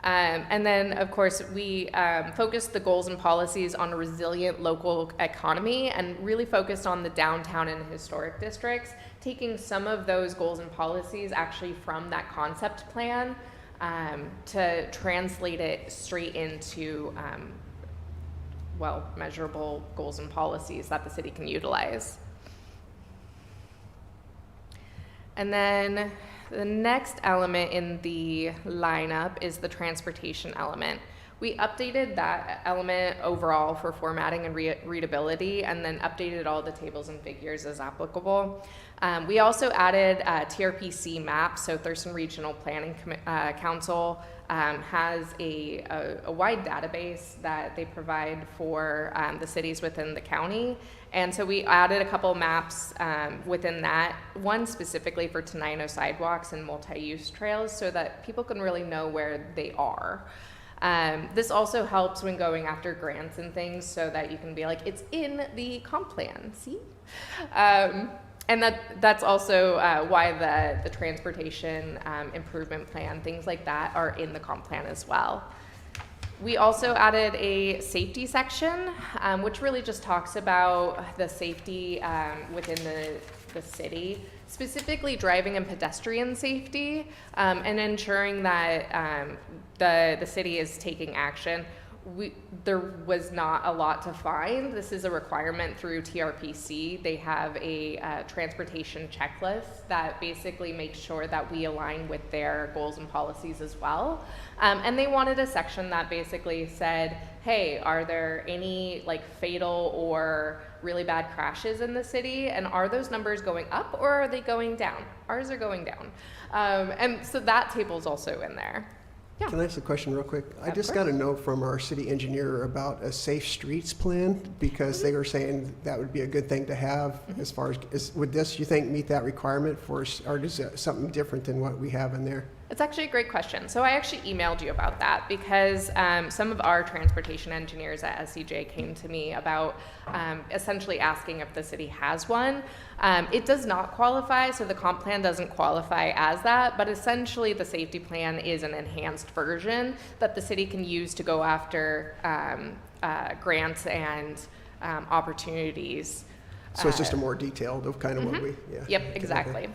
Speaker 9: And then, of course, we focused the goals and policies on a resilient local economy and really focused on the downtown and historic districts, taking some of those goals and policies actually from that concept plan to translate it straight into, measurable goals and policies that the city can utilize. And then the next element in the lineup is the transportation element. We updated that element overall for formatting and readability, and then updated all the tables and figures as applicable. We also added TRPC maps, so Thurston Regional Planning Council has a wide database that they provide for the cities within the county. And so we added a couple maps within that, one specifically for Tenino sidewalks and multi-use trails so that people can really know where they are. This also helps when going after grants and things so that you can be like, it's in the comp plan, see? And that's also why the transportation improvement plan, things like that are in the comp plan as well. We also added a safety section, which really just talks about the safety within the city, specifically driving and pedestrian safety, and ensuring that the city is taking action. There was not a lot to find. This is a requirement through TRPC. They have a transportation checklist that basically makes sure that we align with their goals and policies as well. And they wanted a section that basically said, hey, are there any fatal or really bad crashes in the city? And are those numbers going up or are they going down? Ours are going down. And so that table's also in there. Yeah.
Speaker 1: Can I ask a question real quick? I
Speaker 9: Of
Speaker 1: just
Speaker 9: course.
Speaker 1: got a note from our city engineer about a safe streets plan because they were saying that would be a good thing to have as far as, would this, you think, meet that requirement for us, or is it something different than what we have in there?
Speaker 9: It's actually a great question. So I actually emailed you about that because some of our transportation engineers at SCJ came to me about essentially asking if the city has one. It does not qualify, so the comp plan doesn't qualify as that, but essentially the safety plan is an enhanced version that the city can use to go after grants and opportunities.
Speaker 1: So it's just a more detailed of kind of what we, yeah.
Speaker 9: Yep,
Speaker 1: Okay.
Speaker 9: exactly.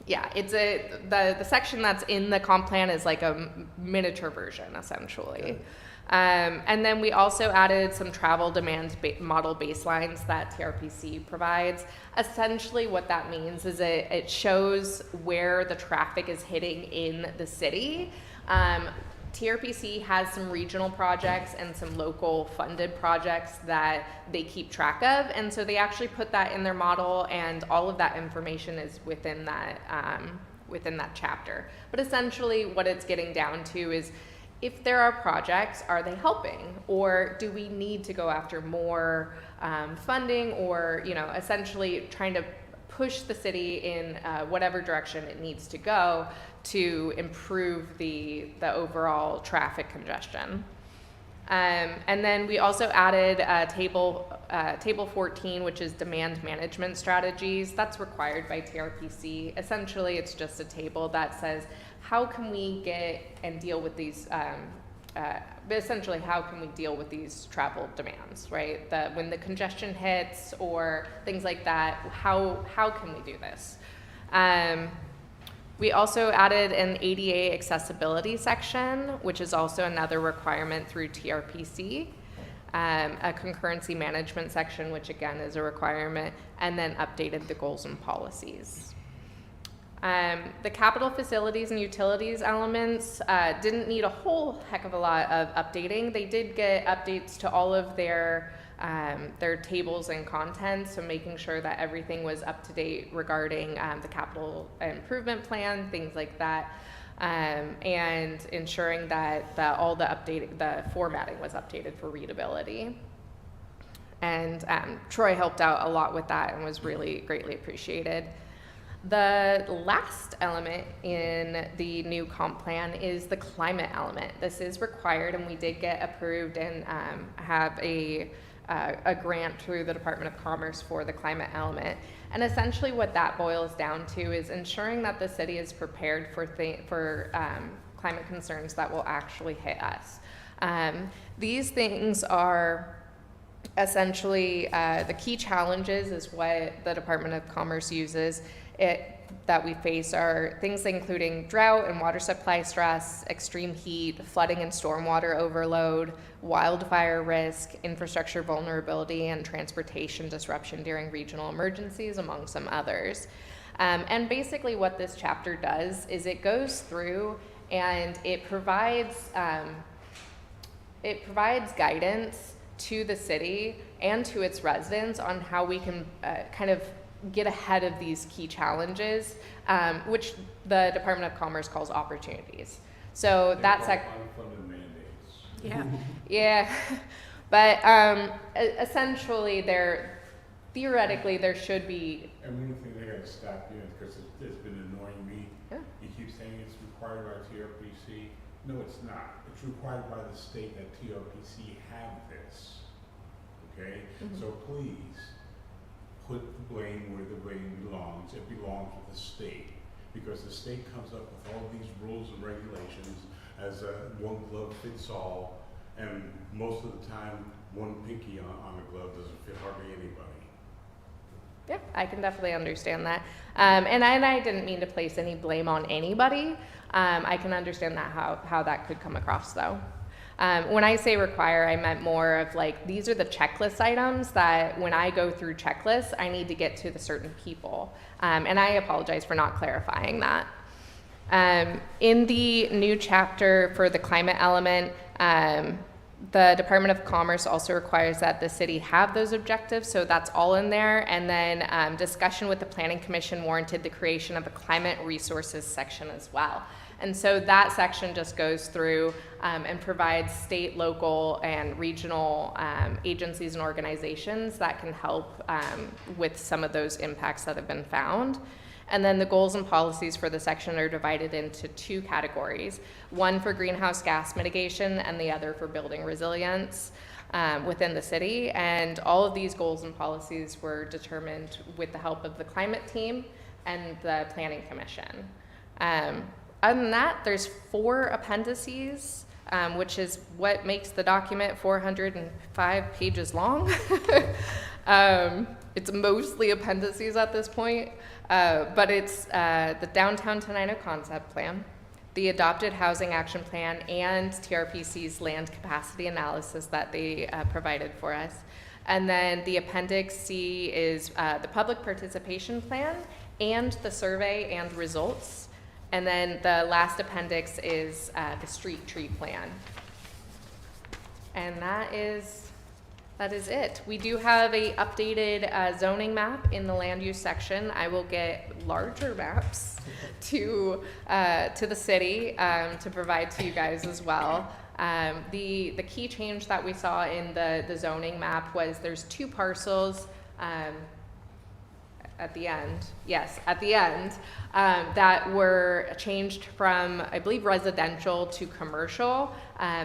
Speaker 9: Yeah, it's the section that's in the comp plan is like a miniature version, essentially. And then we also added some travel demand model baselines that TRPC provides. Essentially what that means is it shows where the traffic is hitting in the city. TRPC has some regional projects and some local funded projects that they keep track of, and so they actually put that in their model, and all of that information is within that chapter. But essentially what it's getting down to is, if there are projects, are they helping, or do we need to go after more funding, or essentially trying to push the city in whatever direction it needs to go to improve the overall traffic congestion. And then we also added table 14, which is demand management strategies. That's required by TRPC. Essentially, it's just a table that says, how can we get and deal with these, essentially, how can we deal with these travel demands, right? When the congestion hits or things like that, how can we do this? We also added an ADA accessibility section, which is also another requirement through TRPC, a concurrency management section, which again is a requirement, and then updated the goals and policies. The capital facilities and utilities elements didn't need a whole heck of a lot of updating. They did get updates to all of their tables and content, so making sure that everything was up to date regarding the capital improvement plan, things like that, and ensuring that all the formatting was updated for readability. And Troy helped out a lot with that and was really greatly appreciated. The last element in the new comp plan is the climate element. This is required, and we did get approved and have a grant through the Department of Commerce for the climate element. And essentially what that boils down to is ensuring that the city is prepared for climate concerns that will actually hit us. These things are essentially the key challenges is what the Department of Commerce uses. That we face are things including drought and water supply stress, extreme heat, flooding and stormwater overload, wildfire risk, infrastructure vulnerability, and transportation disruption during regional emergencies, among some others. And basically what this chapter does is it goes through and it provides guidance to the city and to its residents on how we can kind of get ahead of these key challenges, which the Department of Commerce calls opportunities. So that's
Speaker 5: unfunded mandates.
Speaker 2: Yeah.
Speaker 9: yeah, but essentially, theoretically there should be.
Speaker 5: And one thing they gotta stop doing, because it's been annoying me.
Speaker 9: Yeah.
Speaker 5: You keep saying it's required by TRPC. No, it's not. It's required by the state that TRPC have this. Okay?
Speaker 9: Mm-hmm.
Speaker 5: So please, put the blame where the blame belongs. It belongs with the state, because the state comes up with all these rules and regulations as one glove fits all, and most of the time, one pinky on a glove doesn't fit hardly anybody.
Speaker 9: Yeah, I can definitely understand that. And I didn't mean to place any blame on anybody. I can understand that how that could come across though. When I say require, I meant more of like, these are the checklist items that when I go through checklists, I need to get to the certain people. And I apologize for not clarifying that. In the new chapter for the climate element, the Department of Commerce also requires that the city have those objectives, so that's all in there. And then discussion with the Planning Commission warranted the creation of a climate resources section as well. And so that section just goes through and provides state, local, and regional agencies and organizations that can help with some of those impacts that have been found. And then the goals and policies for the section are divided into two categories, one for greenhouse gas mitigation and the other for building resilience within the city. And all of these goals and policies were determined with the help of the climate team and the Planning Commission. Other than that, there's 4 appendices, which is what makes the document 405 pages long. It's mostly appendices at this point, but it's the Downtown Tenino Concept Plan, the Adopted Housing Action Plan, and TRPC's land capacity analysis that they provided for us. And then the Appendix C is the Public Participation Plan and the survey and results. And then the last appendix is the street tree plan. And that is it. We do have a updated zoning map in the land use section. I will get larger maps to the city to provide to you guys as well. The key change that we saw in the zoning map was there's 2 parcels at the end, that were changed from, I believe, residential to commercial.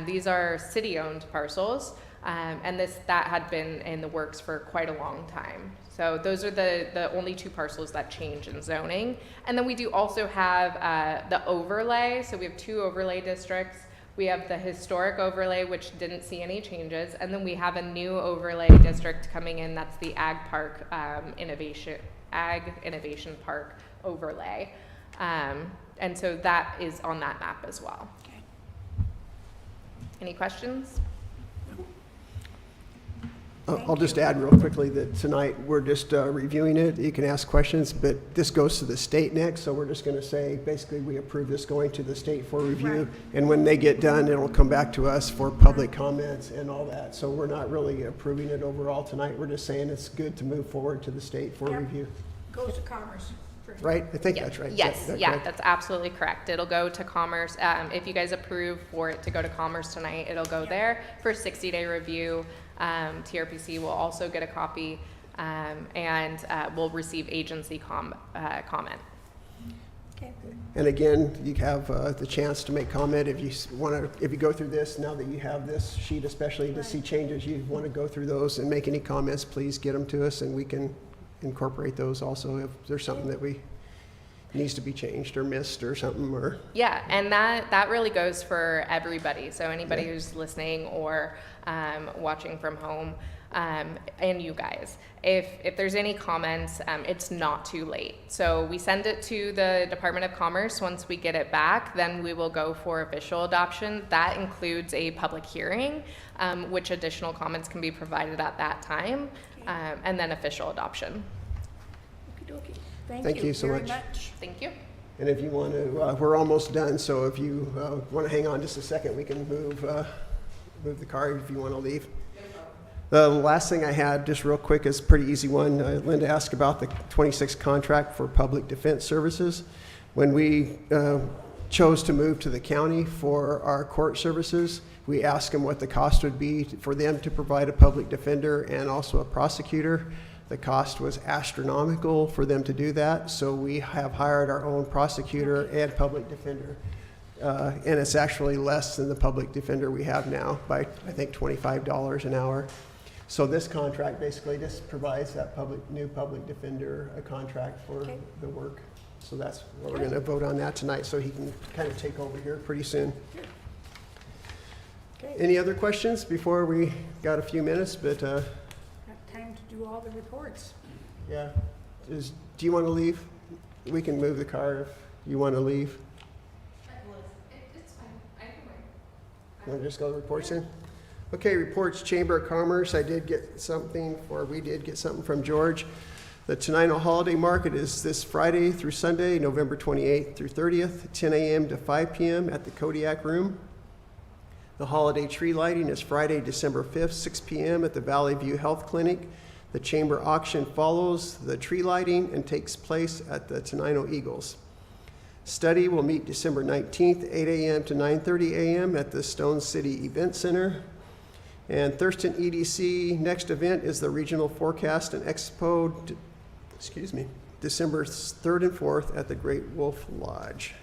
Speaker 9: These are city-owned parcels, and that had been in the works for quite a long time. So those are the only 2 parcels that change in zoning. And then we do also have the overlay. So we have 2 overlay districts. We have the historic overlay, which didn't see any changes. And then we have a new overlay district coming in. That's the Ag Innovation Park overlay. And so that is on that map as well. Okay. Any questions?
Speaker 1: I'll just add real quickly that tonight we're just reviewing it. You can ask questions, but this goes to the state next, so we're just going to say, basically, we approve this going to the state for review.
Speaker 2: Right.
Speaker 1: And when they get done, it'll come back to us for public comments and all that. So we're not really approving it overall tonight. We're just saying it's good to move forward to the state for
Speaker 2: Yep.
Speaker 1: review.
Speaker 2: Goes to Commerce first.
Speaker 1: Right? I think
Speaker 9: Yeah.
Speaker 1: that's right.
Speaker 9: Yes,
Speaker 1: Is that
Speaker 9: yeah,
Speaker 1: correct?
Speaker 9: that's absolutely correct. It'll go to Commerce. If you guys approve for it to go to Commerce tonight, it'll go there for 60-day review. TRPC will also get a copy, and we'll receive agency comment.
Speaker 2: Okay.
Speaker 1: And again, you have the chance to make comment if you want to, if you go through this, now that you have this sheet, especially to see changes, you want to go through those and make any comments, please get them to us and we can incorporate those also if there's something that needs to be changed or missed or something, or.
Speaker 9: Yeah, and that really goes for everybody. So anybody
Speaker 1: Yeah.
Speaker 9: who's listening or watching from home, and you guys, if there's any comments, it's not too late. So we send it to the Department of Commerce. Once we get it back, then we will go for official adoption. That includes a public hearing, which additional comments can be provided at that time, and then official adoption.
Speaker 2: Okey-dokey.
Speaker 1: Thank you so
Speaker 2: very
Speaker 1: much.
Speaker 9: Thank you.
Speaker 1: And if you want to, we're almost done, so if you want to hang on just a second, we can move the car if you want to leave. The last thing I had, just real quick, is a pretty easy one. Linda asked about the 26 contract for public defense services. When we chose to move to the county for our court services, we asked them what the cost would be for them to provide a public defender and also a prosecutor. The cost was astronomical for them to do that, so we have hired our own prosecutor and public defender. And it's actually less than the public defender we have now by, I think, $25 an hour. So this contract basically just provides that new public defender a contract for
Speaker 2: Okay.
Speaker 1: the work. So that's what we're going to vote on that tonight, so he can kind of take over here pretty soon.
Speaker 2: Okay.
Speaker 1: Any other questions before we got a few minutes? But
Speaker 2: Got time to do all the reports.
Speaker 1: yeah, do you want to leave? We can move the car if you want to leave.
Speaker 9: It's fine. I can wait.
Speaker 1: Want to just go to reports in? Okay, reports, Chamber of Commerce. We did get something from George. The Tenino Holiday Market is this Friday through Sunday, November 28th through 30th, 10 a.m. to 5 p.m. at the Kodiak Room. The holiday tree lighting is Friday, December 5th, 6 p.m. at the Valley View Health Clinic. The chamber auction follows the tree lighting and takes place at the Tenino Eagles. Study will meet December 19th, 8 a.m. to 9:30 a.m. at the Stone City Event Center. And Thurston EDC, next event is the Regional Forecast and Expo, December 3rd and 4th at the Great Wolf Lodge.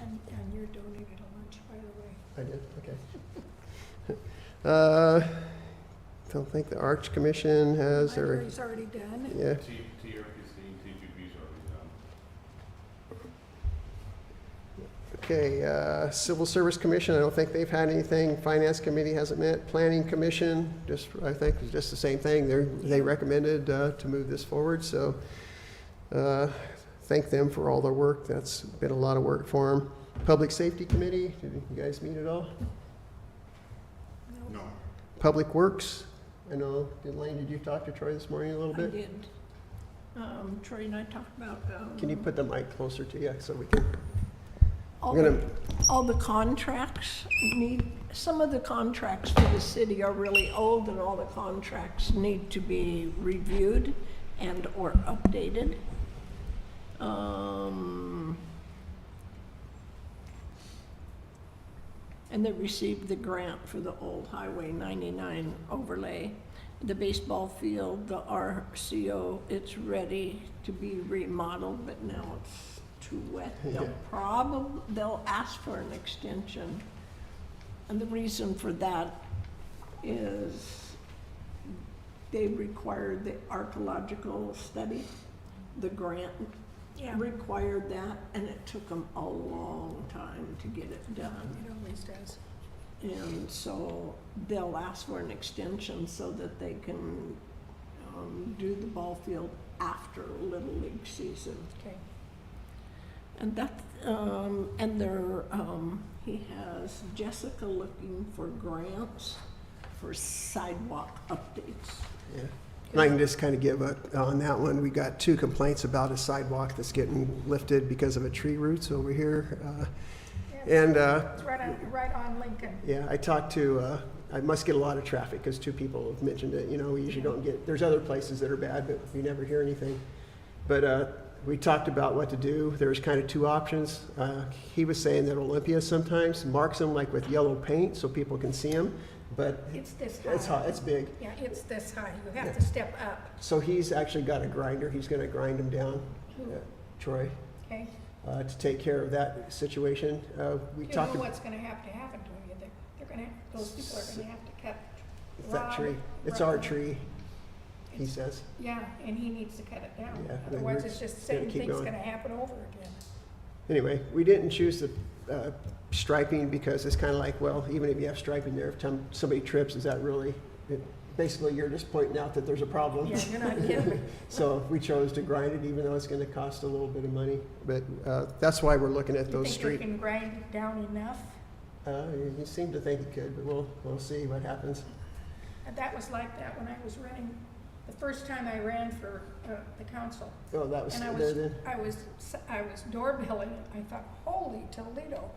Speaker 2: And you're donated a lunch, by the way.
Speaker 1: I did, okay. Don't think the Arts Commission has, or,
Speaker 2: Library's already done.
Speaker 1: yeah.
Speaker 5: TRPC, TGB's already done.
Speaker 1: Okay, Civil Service Commission, I don't think they've had anything. Finance Committee hasn't met. Planning Commission, I think it's just the same thing. They recommended to move this forward, so thank them for all their work. That's been a lot of work for them. Public Safety Committee, did you guys meet at all?
Speaker 5: No.
Speaker 1: Public Works, I know, did you talk to Troy this morning a little
Speaker 2: I
Speaker 1: bit?
Speaker 2: did. Troy and I talked about.
Speaker 1: Can you put the mic closer to you so we can?
Speaker 2: All
Speaker 1: We're
Speaker 2: the,
Speaker 1: gonna-
Speaker 2: all the contracts some of the contracts for the city are really old, and all the contracts need to be reviewed and or updated. And they received the grant for the old Highway 99 overlay. The baseball field, the RCO, it's ready to be remodeled, but now it's too wet. They'll ask for an extension. And the reason for that is they required the archaeological study. The grant required that, and it took them a long time to get it done. It always does.
Speaker 1: And so they'll ask for an extension so that they can do the ball field after Little League season.
Speaker 2: Okay.
Speaker 1: And that, and they're, he has Jessica looking for grants
Speaker 2: for sidewalk updates.
Speaker 1: Yeah. And I can just kind of give on that one, we got 2 complaints about a sidewalk that's getting lifted because of a tree roots over here. And,
Speaker 10: It's right on Lincoln.
Speaker 1: yeah, I talked to, I must get a lot of traffic because 2 people have mentioned it. You know, we usually don't get, there's other places that are bad, but we never hear anything. But we talked about what to do. There's kind of 2 options. He was saying that Olympia sometimes marks them like with yellow paint so people can see them, but
Speaker 10: It's this high.
Speaker 1: it's hot, it's big.
Speaker 10: Yeah, it's this high. You have to step up,
Speaker 1: So he's actually got a grinder. He's going to grind them down,
Speaker 10: Who?
Speaker 1: Troy,
Speaker 10: okay?
Speaker 1: to take care of that situation. We
Speaker 10: You know
Speaker 1: talked about
Speaker 10: what's gonna have to happen to you. They're gonna, those people are gonna have to cut.
Speaker 1: that
Speaker 10: rod,
Speaker 1: tree. It's our
Speaker 10: rod.
Speaker 1: tree, he says.
Speaker 10: Yeah, and he needs to cut it down.
Speaker 1: Yeah, then
Speaker 10: Otherwise,
Speaker 1: we're
Speaker 10: it's just
Speaker 1: gonna
Speaker 10: same
Speaker 1: keep
Speaker 10: thing's
Speaker 1: going.
Speaker 10: gonna happen over again.
Speaker 1: Anyway, we didn't choose the striping because it's kind of like, well, even if you have striping there, if somebody trips, is that really? Basically, you're just pointing out that there's a problem.
Speaker 10: Yeah, you're not kidding.
Speaker 1: So we chose to grind it, even though it's going to cost a little bit of money. But that's why we're looking at
Speaker 10: You
Speaker 1: those
Speaker 10: think
Speaker 1: street.
Speaker 10: you can grind it down enough?
Speaker 1: You seem to think it could, but we'll see what happens.
Speaker 10: And that was like that when I was running, the first time I ran for the council.
Speaker 1: Oh, that was
Speaker 10: And
Speaker 1: there then?
Speaker 10: I was doorbelling it. I thought, holy Toledo.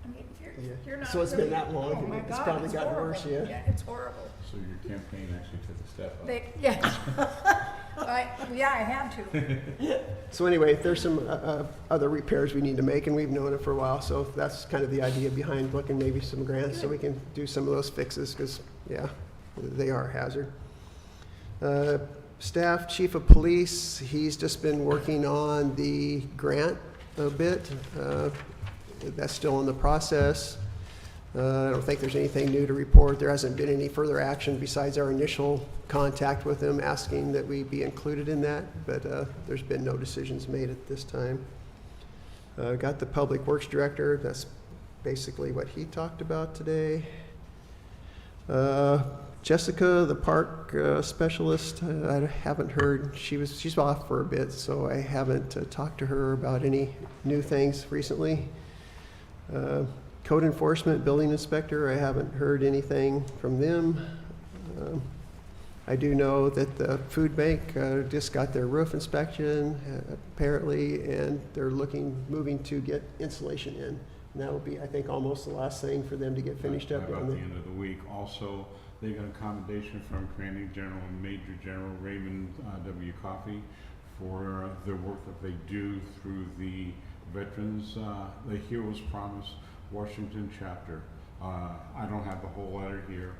Speaker 10: I mean,
Speaker 1: Yeah.
Speaker 10: you're not.
Speaker 1: So it's been
Speaker 10: really-
Speaker 1: that long.
Speaker 10: Oh, my
Speaker 1: It's
Speaker 10: God,
Speaker 1: probably
Speaker 10: it's
Speaker 1: gotten
Speaker 10: horrible.
Speaker 1: worse, yeah.
Speaker 10: Yeah, it's horrible.
Speaker 5: So your campaign actually took a step up.
Speaker 10: Yeah, I had to.
Speaker 1: So anyway, there's some other repairs we need to make, and we've known it for a while, so that's kind of the idea behind looking maybe some grants so we can do some of those fixes, because, yeah, they are a hazard. Staff, Chief of Police, he's just been working on the grant a bit. That's still in the process. I don't think there's anything new to report. There hasn't been any further action besides our initial contact with them asking that we be included in that, but there's been no decisions made at this time. Got the Public Works Director. That's basically what he talked about today. Jessica, the park specialist, I haven't heard. She's off for a bit, so I haven't talked to her about any new things recently. Code enforcement, building inspector, I haven't heard anything from them. I do know that the food bank just got their roof inspection, apparently, and they're moving to get insulation in. And that will be, I think, almost the last thing for them to get finished up
Speaker 5: About
Speaker 1: on
Speaker 5: the end of the week. Also, they got a commendation from Commanding General and Major General Raymond W. Coffey for the work that they do through the Veterans, the Heroes Promise Washington chapter. I don't have the whole letter here.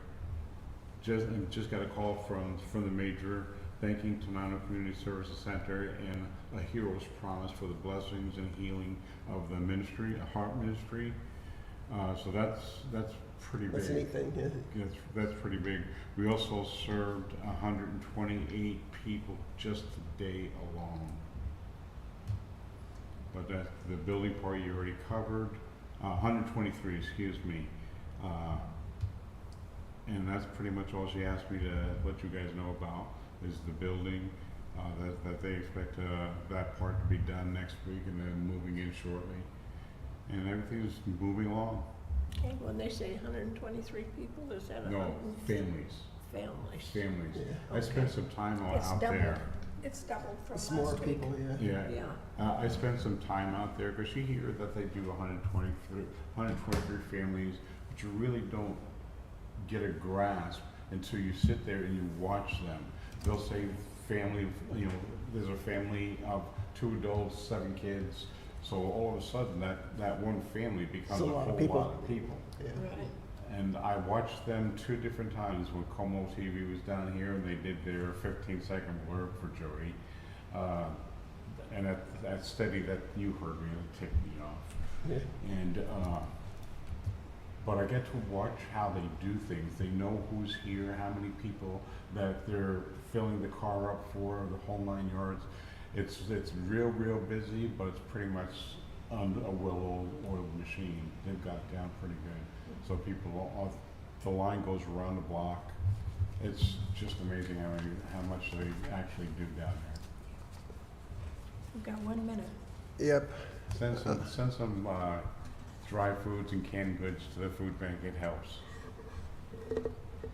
Speaker 5: Just got a call from the Major thanking Tenino Community Services Center and a Hero's Promise for the blessings and healing of the ministry, a heart ministry. So that's pretty big.
Speaker 1: That's a neat thing, yeah.
Speaker 5: That's pretty big. We also served 128 people just today alone. But that the building part you already covered, 123, excuse me. And that's pretty much all she asked me to let you guys know about is the building, that they expect that part to be done next week and then moving in shortly. And everything's moving along.
Speaker 2: Okay, when they say 123 people, is that
Speaker 5: No, families.
Speaker 2: Families.
Speaker 5: Families.
Speaker 1: Yeah.
Speaker 5: I spent some time
Speaker 10: It's
Speaker 5: out
Speaker 10: doubled.
Speaker 5: there.
Speaker 10: It's doubled from
Speaker 1: It's more
Speaker 10: last week.
Speaker 1: people, yeah.
Speaker 5: Yeah.
Speaker 2: Yeah.
Speaker 5: I spent some time out there because you hear that they do 123 families, but you really don't get a grasp until you sit there and you watch them. They'll say family, there's a family of 2 adults, 7 kids. So all of a sudden that one family becomes
Speaker 1: It's
Speaker 5: a
Speaker 1: a lot of
Speaker 5: whole
Speaker 1: people.
Speaker 5: lot of people.
Speaker 1: Yeah.
Speaker 2: Right.
Speaker 5: And I watched them 2 different times when Como TV was down here and they did their 15-second blurb for Jody. And that study that you heard me, it ticked me off.
Speaker 1: Yeah.
Speaker 5: And, but I get to watch how they do things. They know who's here, how many people that they're filling the car up for, the whole 9 yards. It's real busy, but it's pretty much on a well-oiled machine. They've got it down pretty good. So people, the line goes around the block. It's just amazing how much they actually do down there.
Speaker 10: We've got 1 minute.
Speaker 1: Yep.
Speaker 5: Send some dry foods and canned goods to the food bank. It helps. I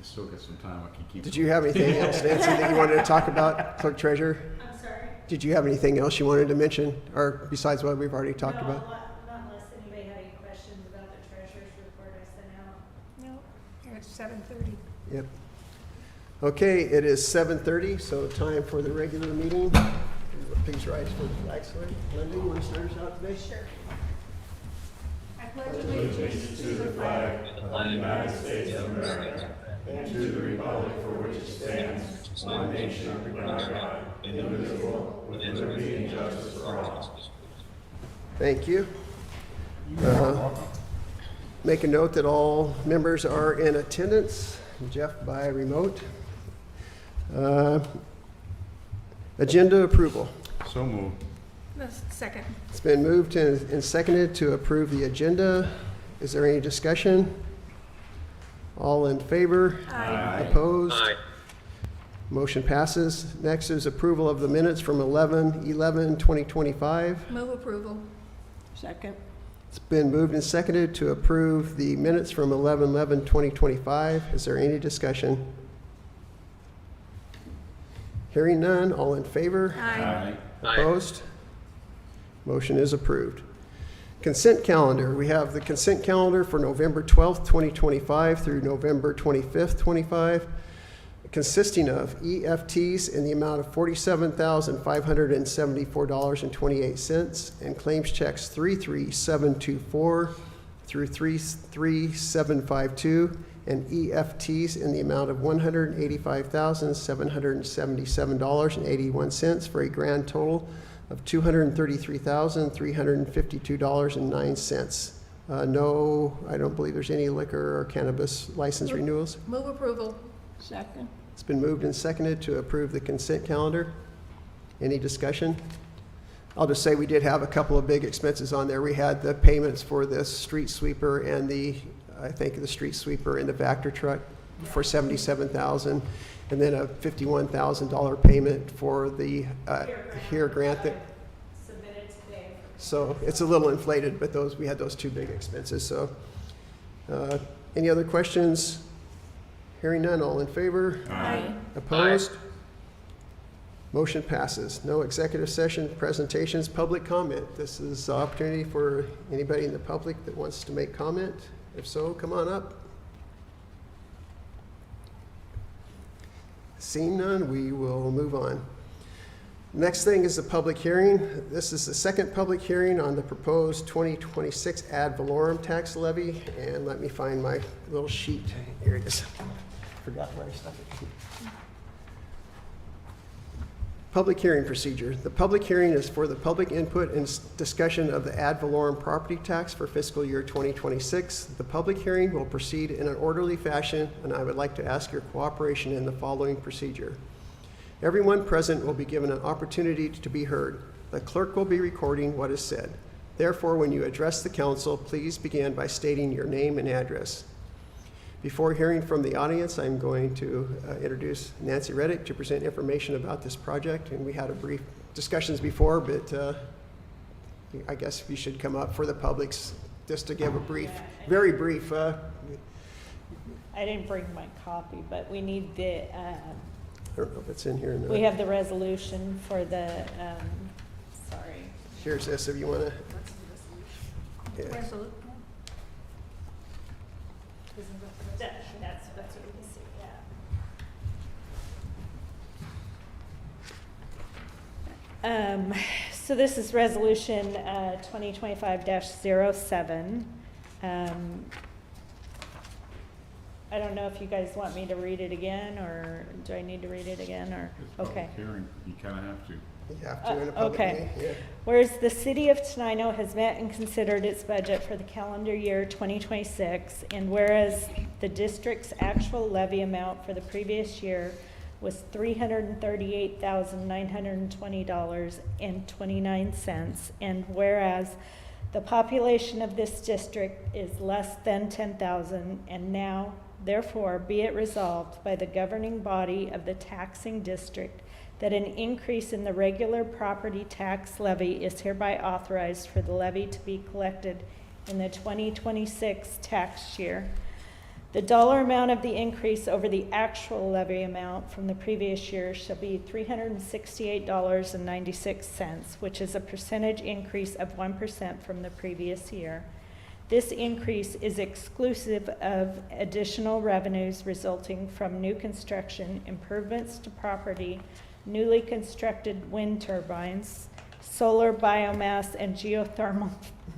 Speaker 5: still got some time, I can keep.
Speaker 1: Did you have anything else, Nancy, that you wanted to talk about, Clerk Treasurer?
Speaker 8: I'm sorry?
Speaker 1: Did you have anything else you wanted to mention, or besides what we've already talked about?
Speaker 8: Not unless anybody had any questions about the treasurer's report I sent out.
Speaker 10: No, here it's 7:30.
Speaker 1: Yep. Okay, it is 7:30, so time for the regular meeting. Please rise for the flag salute. Linda, you want to start us out today?
Speaker 10: Sure. I pledge allegiance to the flag of the United States of America and to the republic for which it stands, one nation under God, indivisible, with liberty and justice for all.
Speaker 1: Thank you. Make a note that all members are in attendance, Jeff by remote. Agenda approval.
Speaker 5: So moved.
Speaker 10: Second.
Speaker 1: It's been moved and seconded to approve the agenda. Is there any discussion? All in favor?
Speaker 10: Aye.
Speaker 1: Opposed?
Speaker 7: Aye.
Speaker 1: Motion passes. Next is approval of the minutes from 11/11/2025.
Speaker 10: Move approval.
Speaker 2: Second.
Speaker 1: It's been moved and seconded to approve the minutes from 11/11/2025. Is there any discussion? Hearing none, all in favor?
Speaker 10: Aye.
Speaker 7: Aye.
Speaker 1: Opposed? Motion is approved. Consent calendar. We have the consent calendar for November 12th, 2025 through November 25th, 25, consisting of EFTs in the amount of $47,574.28 and claims checks 33724 through 33752 and EFTs in the amount of $185,777.81 for a grand total of $233,352.09. No, I don't believe there's any liquor or cannabis license renewals.
Speaker 10: Move approval.
Speaker 2: Second.
Speaker 1: It's been moved and seconded to approve the consent calendar. Any discussion? I'll just say we did have a couple of big expenses on there. We had the payments for the street sweeper and the street sweeper and the Vector truck for $77,000, and then a $51,000 payment for the HERE grant that.
Speaker 8: Submitted today.
Speaker 1: So it's a little inflated, but we had those two big expenses. So, any other questions? Hearing none, all in favor?
Speaker 10: Aye.
Speaker 1: Opposed? Motion passes. No executive session, presentations, public comment. This is the opportunity for anybody in the public that wants to make comment. If so, come on up. Seeing none, we will move on. Next thing is the public hearing. This is the second public hearing on the proposed 2026 ad valorem tax levy. And let me find my little sheet. Here it is. Forgot where I stuck it. Public hearing procedure. The public hearing is for the public input and discussion of the ad valorem property tax for fiscal year 2026. The public hearing will proceed in an orderly fashion, and I would like to ask your cooperation in the following procedure. Everyone present will be given an opportunity to be heard. The clerk will be recording what is said. Therefore, when you address the council, please begin by stating your name and address. Before hearing from the audience, I'm going to introduce Nancy Reddick to present information about this project. And we had a brief discussions before, but I guess you should come up for the public's just to give a brief, very brief.
Speaker 8: I didn't bring my copy, but we need the,
Speaker 1: I don't know if it's in here or not.
Speaker 8: we have the resolution for the, sorry.
Speaker 1: Here's this if you want to.
Speaker 10: Resolution.
Speaker 8: That's what we see, yeah. So this is resolution 2025-07. I don't know if you guys want me to read it again, or do I need to read it again, or, okay.
Speaker 5: Hearing, you kind of have to.
Speaker 1: You have to in a public
Speaker 8: Okay.
Speaker 1: meeting. Yeah.
Speaker 8: Whereas the city of Tenino has met and considered its budget for the calendar year 2026, and whereas the district's actual levy amount for the previous year was $338,920.29, and whereas the population of this district is less than 10,000, and now, therefore, be it resolved by the governing body of the taxing district that an increase in the regular property tax levy is hereby authorized for the levy to be collected in the 2026 tax year. The dollar amount of the increase over the actual levy amount from the previous year shall be $368.96, which is a percentage increase of 1% from the previous year. This increase is exclusive of additional revenues resulting from new construction, improvements to property, newly constructed wind turbines, solar biomass and geothermal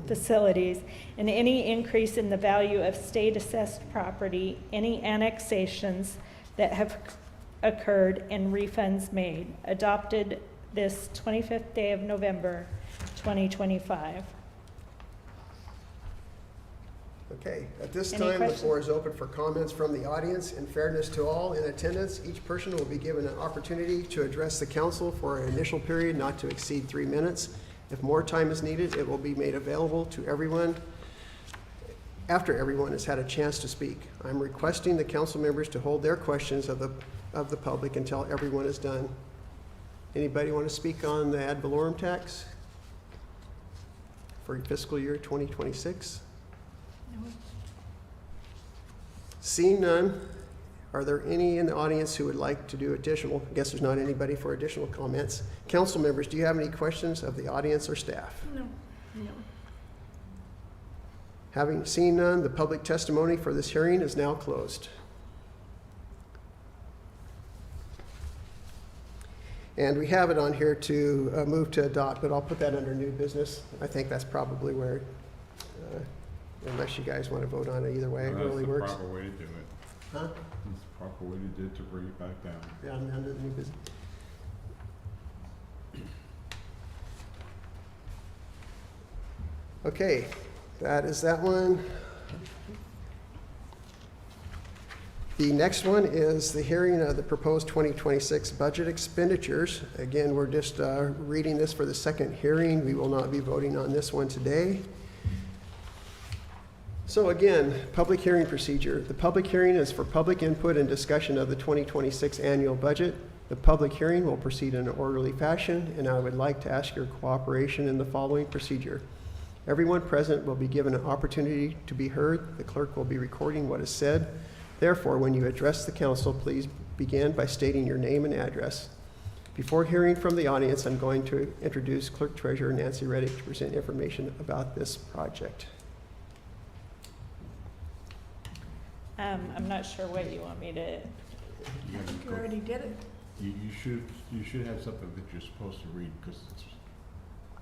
Speaker 8: facilities, and any increase in the value of state-assessed property, any annexations that have occurred, and refunds made. Adopted this 25th day of November, 2025.
Speaker 1: Okay, at this
Speaker 8: Any
Speaker 1: time, the
Speaker 8: questions?
Speaker 1: floor is open for comments from the audience. In fairness to all in attendance, each person will be given an opportunity to address the council for an initial period not to exceed 3 minutes. If more time is needed, it will be made available to everyone after everyone has had a chance to speak. I'm requesting the council members to hold their questions of the public until everyone is done. Anybody want to speak on the ad valorem tax for fiscal year 2026? Seeing none, are there any in the audience who would like to do additional? I guess there's not anybody for additional comments. Council members, do you have any questions of the audience or staff?
Speaker 2: No.
Speaker 1: Having seen none, the public testimony for this hearing is now closed. And we have it on here to move to adopt, but I'll put that under new business. I think that's probably where, unless you guys want to vote on it either way, it really works.
Speaker 5: That's the proper way to do it.
Speaker 1: Huh?
Speaker 5: That's the proper way to do it, to bring it back down.
Speaker 1: Yeah, I'm under the new business. Okay, that is that one. The next one is the hearing of the proposed 2026 budget expenditures. Again, we're just reading this for the second hearing. We will not be voting on this one today. So again, public hearing procedure. The public hearing is for public input and discussion of the 2026 annual budget. The public hearing will proceed in an orderly fashion, and I would like to ask your cooperation in the following procedure. Everyone present will be given an opportunity to be heard. The clerk will be recording what is said. Therefore, when you address the council, please begin by stating your name and address. Before hearing from the audience, I'm going to introduce Clerk Treasurer Nancy Reddick to present information about this project.
Speaker 8: I'm not sure what you want me to,
Speaker 5: You have to
Speaker 2: You
Speaker 5: go-
Speaker 2: already did it.
Speaker 5: You should have something that you're supposed to read, because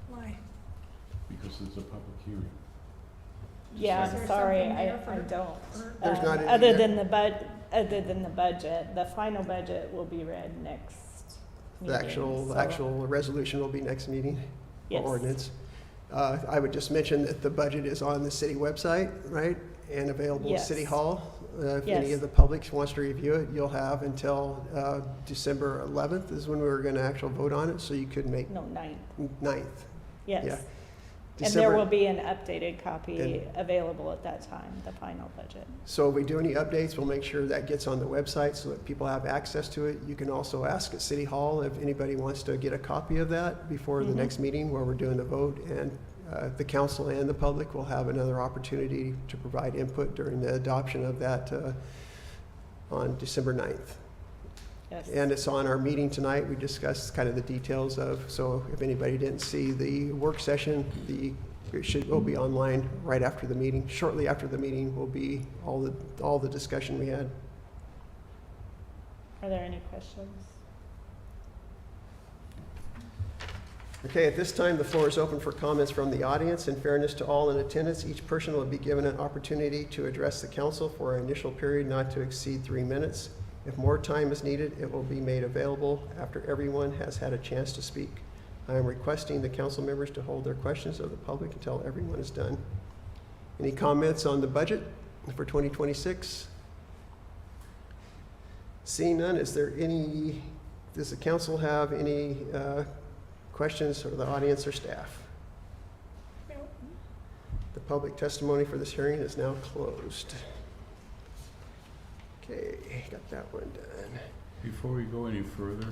Speaker 2: Why?
Speaker 5: it's a public hearing.
Speaker 8: yeah,
Speaker 2: Is there
Speaker 8: I'm sorry,
Speaker 2: something there
Speaker 8: I
Speaker 2: for-
Speaker 8: don't.
Speaker 1: There's not any
Speaker 8: Other
Speaker 1: there.
Speaker 8: than other than the budget, the final budget will be read next
Speaker 1: The
Speaker 8: meeting. so-
Speaker 1: actual resolution will be next meeting, or
Speaker 8: Yes.
Speaker 1: ordinance. I would just mention that the budget is on the city website, right? And available at
Speaker 8: Yes.
Speaker 1: City Hall. If any
Speaker 8: Yes.
Speaker 1: of the public wants to review it, you'll have until December 11th is when we were going to actually vote on it, so you could make
Speaker 8: No, 9th,
Speaker 1: 9th.
Speaker 8: yes.
Speaker 1: Yeah.
Speaker 8: And there
Speaker 1: December-
Speaker 8: will be an updated copy
Speaker 1: And-
Speaker 8: available at that time, the final budget.
Speaker 1: So if we do any updates, we'll make sure that gets on the website so that people have access to it. You can also ask at City Hall if anybody wants to get a copy of that before the
Speaker 8: Mhm.
Speaker 1: next meeting where we're doing the vote. And the council and the public will have another opportunity to provide input during the adoption of that on December 9th.
Speaker 8: Yes.
Speaker 1: And it's on our meeting tonight. We discussed kind of the details of, so if anybody didn't see the work session, will be online right after the meeting. Shortly after the meeting will be all the discussion we had.
Speaker 8: Are there any questions?
Speaker 1: Okay, at this time, the floor is open for comments from the audience. In fairness to all in attendance, each person will be given an opportunity to address the council for an initial period not to exceed 3 minutes. If more time is needed, it will be made available after everyone has had a chance to speak. I am requesting the council members to hold their questions of the public until everyone is done. Any comments on the budget for 2026? Seeing none, does the council have any questions for the audience or staff? The public testimony for this hearing is now closed. Okay, got that one done.
Speaker 5: Before we go any further,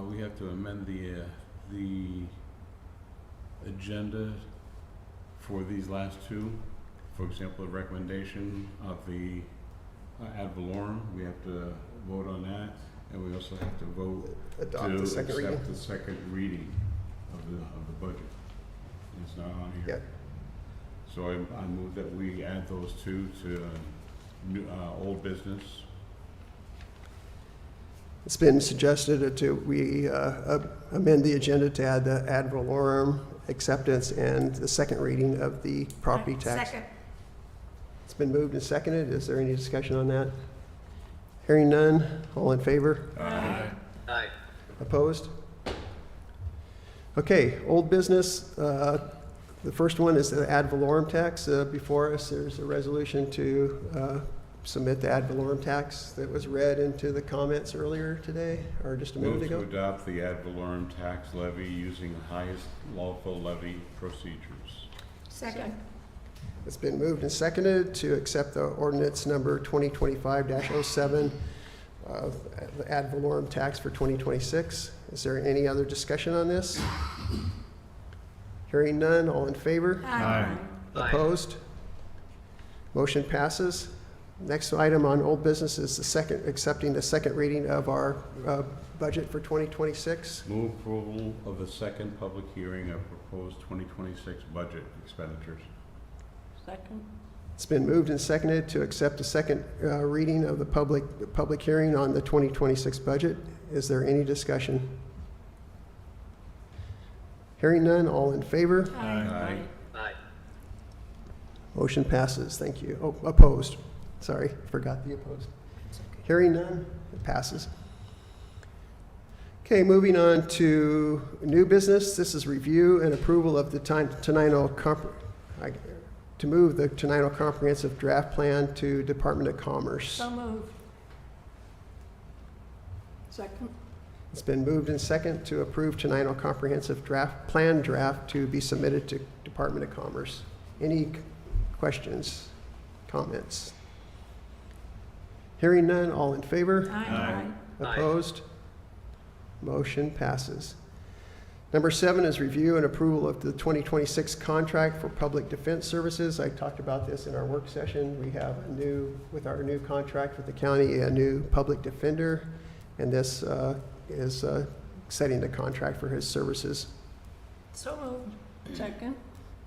Speaker 5: we have to amend the agenda for these last two. For example, the recommendation of the ad valorem, we have to vote on that, and we also have to vote
Speaker 1: Adopt
Speaker 5: to
Speaker 1: the second reading.
Speaker 5: accept the second reading of the budget. It's not on here.
Speaker 1: Yeah.
Speaker 5: So I move that we add those two to old business.
Speaker 1: It's been suggested we amend the agenda to add the ad valorem acceptance and the second reading of the property tax.
Speaker 2: Second.
Speaker 1: It's been moved and seconded. Is there any discussion on that? Hearing none, all in favor?
Speaker 10: Aye.
Speaker 7: Aye.
Speaker 1: Opposed? Okay, old business. The first one is the ad valorem tax. Before us, there's a resolution to submit the ad valorem tax that was read into the comments earlier today, or just a minute
Speaker 5: Move to
Speaker 1: ago.
Speaker 5: adopt the ad valorem tax levy using the highest lawful levy procedures.
Speaker 2: Second.
Speaker 1: It's been moved and seconded to accept the ordinance number 2025-07, the ad valorem tax for 2026. Is there any other discussion on this? Hearing none, all in favor?
Speaker 10: Aye.
Speaker 1: Opposed? Motion passes. Next item on old business is accepting the second reading of our budget for 2026.
Speaker 5: Move approval of the second public hearing of proposed 2026 budget expenditures.
Speaker 2: Second.
Speaker 1: It's been moved and seconded to accept the second reading of the public hearing on the 2026 budget. Is there any discussion? Hearing none, all in favor?
Speaker 5: Aye.
Speaker 7: Aye.
Speaker 1: Motion passes. Thank you. Oh, opposed. Sorry, forgot the opposed. Hearing none, it passes. Okay, moving on to new business. This is review and approval of the Tenino to move the Tenino Comprehensive Draft Plan to Department of Commerce.
Speaker 2: So moved. Second.
Speaker 1: It's been moved and second to approve Tenino Comprehensive Plan Draft to be submitted to Department of Commerce. Any questions, comments? Hearing none, all in favor?
Speaker 2: Aye.
Speaker 1: Opposed? Motion passes. Number 7 is review and approval of the 2026 contract for public defense services. I talked about this in our work session. We have with our new contract with the county, a new public defender, and this is setting the contract for his services.
Speaker 2: So moved. Second.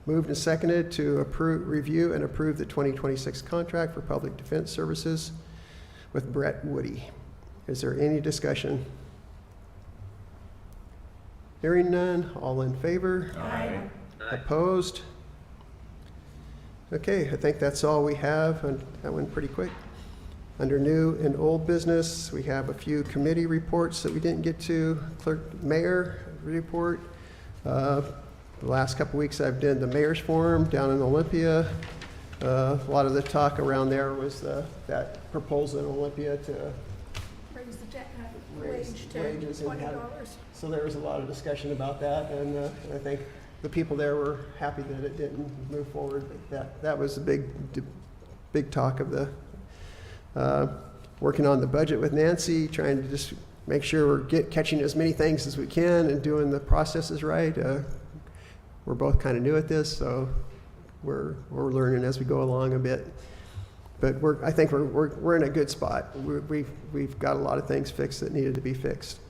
Speaker 1: Moved and seconded to review and approve the 2026 contract for public defense services with Brett Woody. Is there any discussion? Hearing none, all in favor?
Speaker 10: Aye.
Speaker 1: Opposed? Okay, I think that's all we have, and that went pretty quick. Under new and old business, we have a few committee reports that we didn't get to. Mayor report. The last couple weeks I've done the mayor's forum down in Olympia. A lot of the talk around there was that proposal in Olympia to
Speaker 2: Raise the
Speaker 1: raise
Speaker 2: wage to
Speaker 1: wages and have-
Speaker 2: $20.
Speaker 1: So there was a lot of discussion about that, and I think the people there were happy that it didn't move forward. That was a big talk of the working on the budget with Nancy, trying to just make sure we're catching as many things as we can and doing the processes right. We're both kind of new at this, so we're learning as we go along a bit. But I think we're in a good spot. We've got a lot of things fixed that needed to be fixed.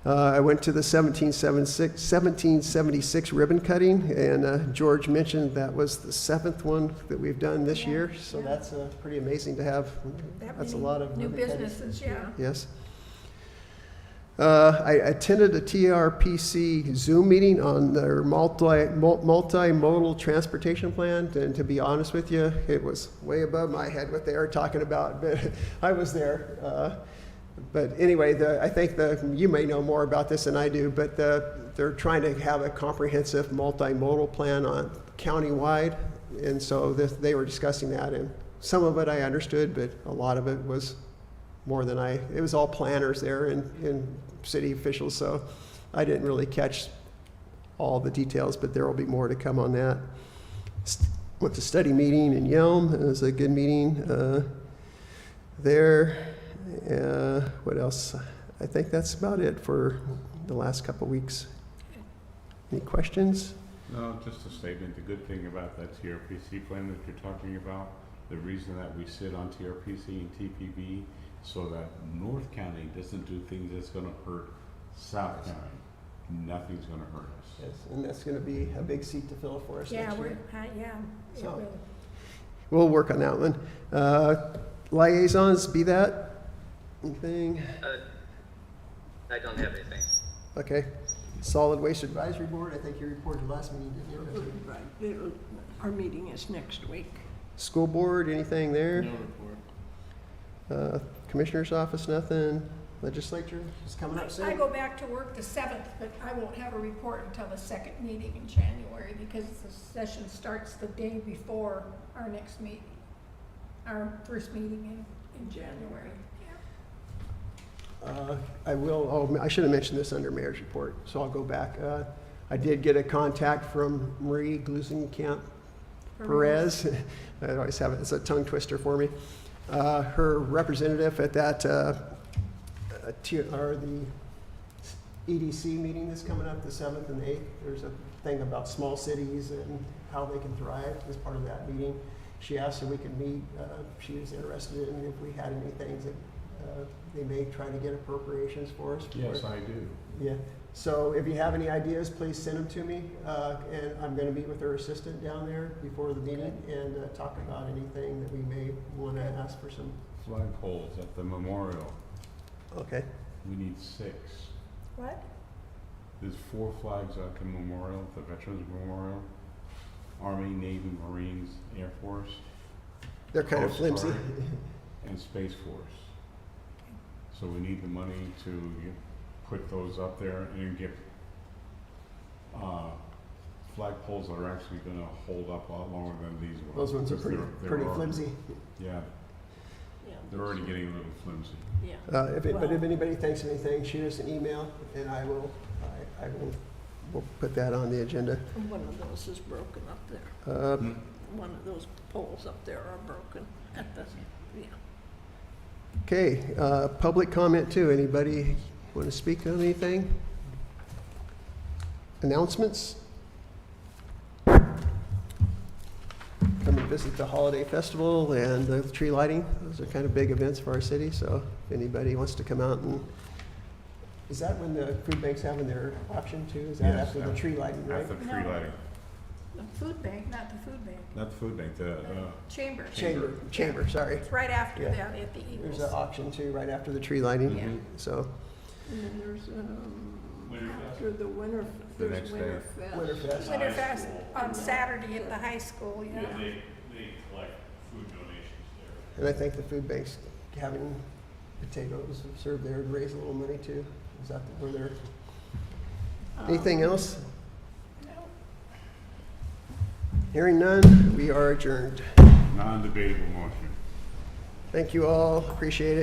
Speaker 1: I went to the 1776 ribbon cutting, and George mentioned that was the 7th one that we've done this year. So that's pretty amazing to have. That's a lot of
Speaker 2: New
Speaker 1: ribbon cutting.
Speaker 2: businesses, yeah.
Speaker 1: Yes. I attended a TRPC Zoom meeting on their multimodal transportation plan, and to be honest with you, it was way above my head what they were talking about, but I was there. But anyway, I think you may know more about this than I do, but they're trying to have a comprehensive multimodal plan on countywide, and so they were discussing that, and some of it I understood, but a lot of it was more than it was all planners there and city officials, so I didn't really catch all the details, but there will be more to come on that. Went to study meeting in Yelm. It was a good meeting there. What else? I think that's about it for the last couple weeks. Any questions?
Speaker 5: No, just a statement. The good thing about that TRPC plan that you're talking about, the reason that we sit on TRPC and TPB, so that North County doesn't do things that's gonna hurt South County. Nothing's gonna hurt us.
Speaker 1: Yes, and that's gonna be a big seat to fill for us
Speaker 2: Yeah,
Speaker 1: next
Speaker 2: we're,
Speaker 1: year.
Speaker 2: yeah, it
Speaker 1: So-
Speaker 2: will.
Speaker 1: We'll work on that one. Liaisons, be that? Anything?
Speaker 7: I don't have anything.
Speaker 1: Okay. Solid Waste Advisory Board, I think you reported last meeting, didn't you?
Speaker 2: Right, it'll, our meeting is next week.
Speaker 1: School Board, anything there?
Speaker 3: No report.
Speaker 1: Commissioner's Office, nothing. Legislature is coming up
Speaker 11: I
Speaker 1: soon.
Speaker 11: go back to work the 7th, but I won't have a report until the second meeting in January because the session starts the day before our next meeting, our first meeting in January.
Speaker 1: I should have mentioned this under Mayor's Report, so I'll go back. I did get a contact from Marie Glusenkamp Perez. I always have it, it's a tongue twister for me. Her representative at that, or the EDC meeting that's coming up, the 7th and 8th. There's a thing about small cities and how they can thrive as part of that meeting. She asked if we could meet. She was interested in if we had any things that they may try to get appropriations for us.
Speaker 5: Yes, I do.
Speaker 1: Yeah, so if you have any ideas, please send them to me. And I'm gonna meet with her assistant down there before the meeting and talk about anything that we may wanna ask for some.
Speaker 5: Flagpoles at the memorial,
Speaker 1: Okay,
Speaker 5: we need 6.
Speaker 11: What?
Speaker 5: There's 4 flags at the memorial, the Veterans Memorial, Army, Navy, Marines, Air Force,
Speaker 1: they're kind of
Speaker 5: Coast
Speaker 1: flimsy.
Speaker 5: Guard, and Space Force. So we need the money to put those up there and get flagpoles that are actually gonna hold up a lot longer than these ones.
Speaker 1: Those ones are
Speaker 5: because they're
Speaker 1: pretty
Speaker 5: already-
Speaker 1: flimsy.
Speaker 5: Yeah,
Speaker 2: Yeah.
Speaker 5: they're already getting a little flimsy.
Speaker 2: Yeah.
Speaker 1: But if anybody thinks of anything, shoot us an email and I will, we'll put that on the agenda.
Speaker 2: One of those is broken up there.
Speaker 5: Hmm?
Speaker 2: One of those poles up there are broken at the, yeah.
Speaker 1: Okay, public comment too. Anybody want to speak on anything? Announcements? Come and visit the holiday festival and the tree lighting. Those are kind of big events for our city, so if anybody wants to come out and, is that when the food bank's having their auction too? Is that
Speaker 5: Yes,
Speaker 1: after the tree lighting, right?
Speaker 5: After the tree
Speaker 11: No.
Speaker 5: lighting,
Speaker 11: The food bank, not the food bank.
Speaker 5: not the food bank, the,
Speaker 11: Chamber.
Speaker 1: Chamber, sorry.
Speaker 11: It's right after
Speaker 1: Yeah.
Speaker 11: that at the Eagles.
Speaker 1: There's an auction too, right after the tree lighting.
Speaker 11: Yeah.
Speaker 1: So,
Speaker 2: And then there's,
Speaker 3: Winterfest.
Speaker 2: after the winter,
Speaker 5: The
Speaker 2: there's
Speaker 5: next day.
Speaker 2: Winterfest.
Speaker 1: Winterfest.
Speaker 11: Winterfest on Saturday at the high school, yeah.
Speaker 3: They collect food donations there.
Speaker 1: and I think the food bank's having potatoes served there to raise a little money too. Is that where they're, anything else?
Speaker 11: No.
Speaker 1: Hearing none, we are adjourned.
Speaker 5: non-debatable motion.
Speaker 1: Thank you all, appreciate it.